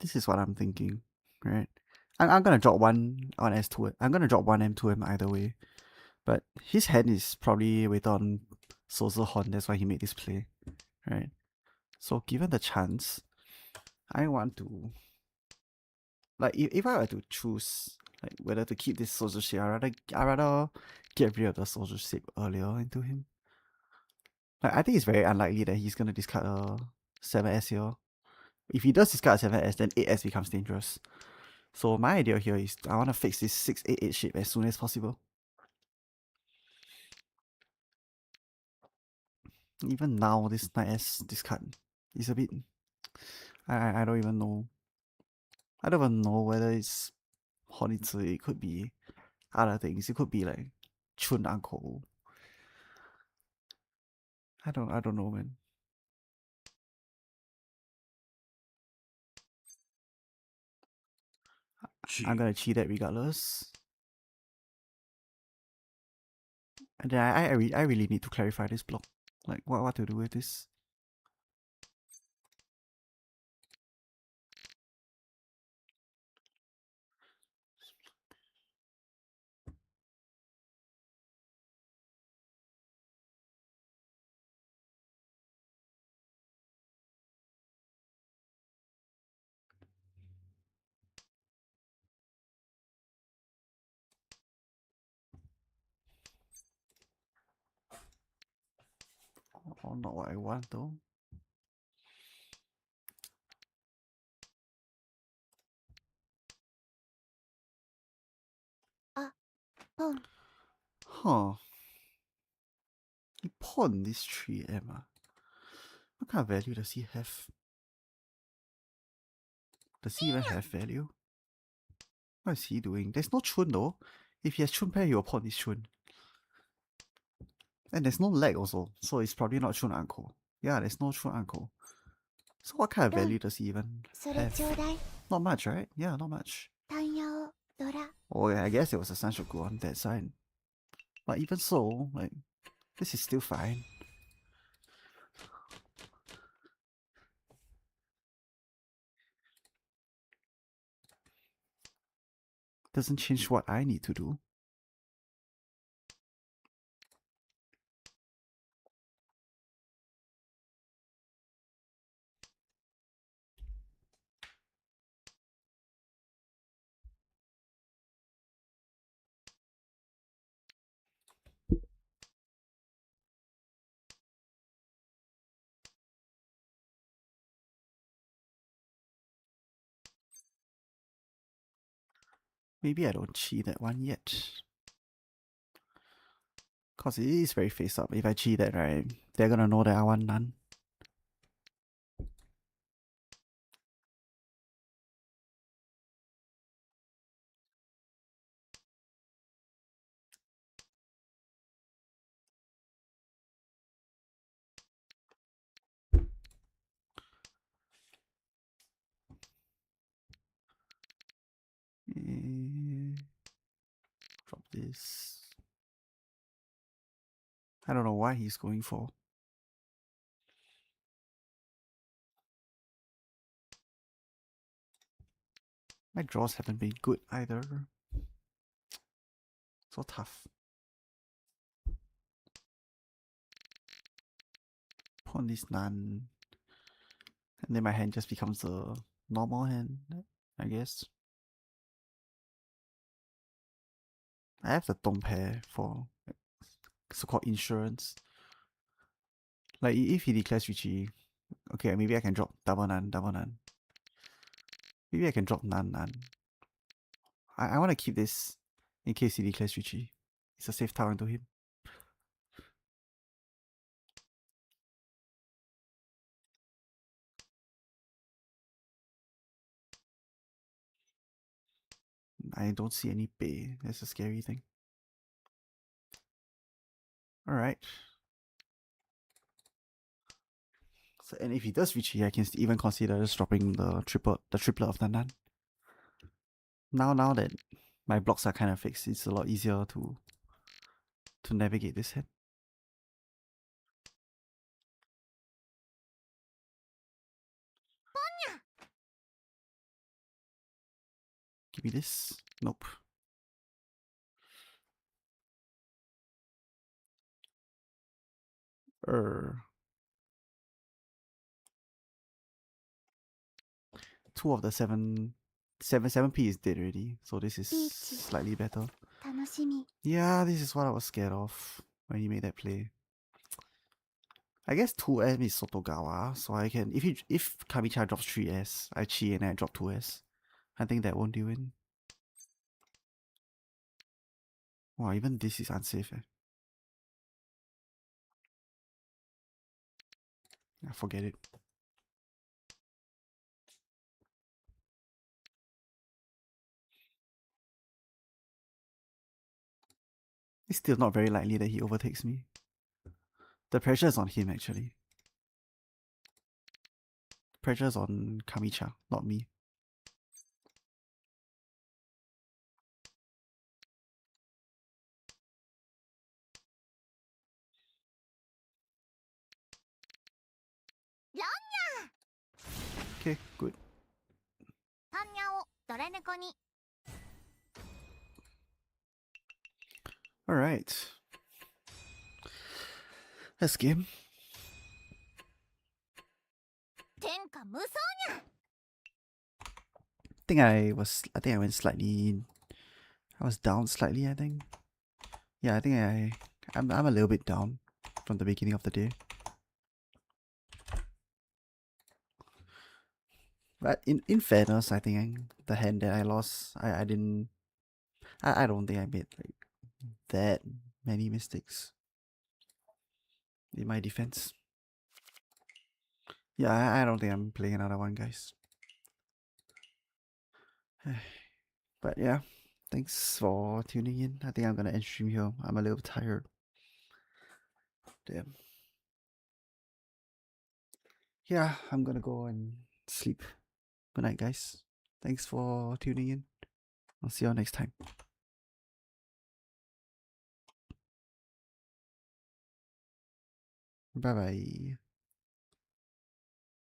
A: this is what I'm thinking, right? I'm gonna drop one on S2. I'm gonna drop one M2M either way. But his hand is probably with on Sozo Horn, that's why he made this play. Right? So given the chance, I want to, like, if I were to choose like whether to keep this Sozo shape, I rather get rid of the Sozo shape earlier into him. Like, I think it's very unlikely that he's gonna discard a 7S here. If he does discard a 7S, then 8S becomes dangerous. So my idea here is I want to fix this 688 shape as soon as possible. Even now, this 9S discard is a bit... I don't even know. I don't even know whether it's Honitsu. It could be other things. It could be like Chun Uncle. I don't know, man. I'm gonna cheat that regardless. And then I really need to clarify this block. Like what to do with this. Oh, not what I want though.
D: Pawn.
A: Huh. He pawned this 3M. What kind of value does he have? Does he even have value? What is he doing? There's no Chun though. If he has Chun pair, he will pawn his Chun. And there's no leg also, so it's probably not Chun uncle. Yeah, there's no Chun uncle. So what kind of value does he even
D: それ
A: have?
D: ちょうだい
A: Not much, right? Yeah, not much.
D: タンヤオドラ
A: Oh, yeah, I guess it was a Sanshoku on that side. But even so, like, this is still fine. Doesn't change what I need to do. Maybe I don't cheat that one yet. Cause it is very face up. If I cheat that, right, they're gonna know that I want none. Drop this. I don't know why he's going for. My draws haven't been good either. So tough. Pawn this none. And then my hand just becomes a normal hand, I guess. I have the Dong pair for so-called insurance. Like if he declares Richie, okay, maybe I can drop double none, double none. Maybe I can drop none, none. I want to keep this in case he declares Richie. It's a safe tower to him. I don't see any pay. That's a scary thing. Alright. So, and if he does Richie, I can even consider just dropping the triplet of the Nan. Now that my blocks are kind of fixed, it's a lot easier to navigate this hand. Give me this. Nope. Two of the seven P is dead already, so this is slightly better.
D: 楽しみ
A: Yeah, this is what I was scared of when he made that play. I guess 2M is Sotogawa, so I can if Kamicha drops 3S, I chi and I drop 2S. I think that won't do it. Wow, even this is unsafe. I forget it. It's still not very likely that he overtakes me. The pressure is on him actually. The pressure is on Kamicha, not me. Okay, good.
D: タンニャオドラ猫に
A: Alright. Let's game.
D: 天下無双
A: I think I went slightly. I was down slightly, I think. Yeah, I think I'm a little bit down from the beginning of the day. But in fairness, I think the hand that I lost, I don't think I made like that many mistakes in my defense. Yeah, I don't think I'm playing another one, guys. But yeah, Thanks for tuning in. I think I'm gonna end stream here. I'm a little tired. Damn. Yeah, I'm gonna go and sleep. Good night, guys. Thanks for tuning in. I'll see you all next time. Bye bye.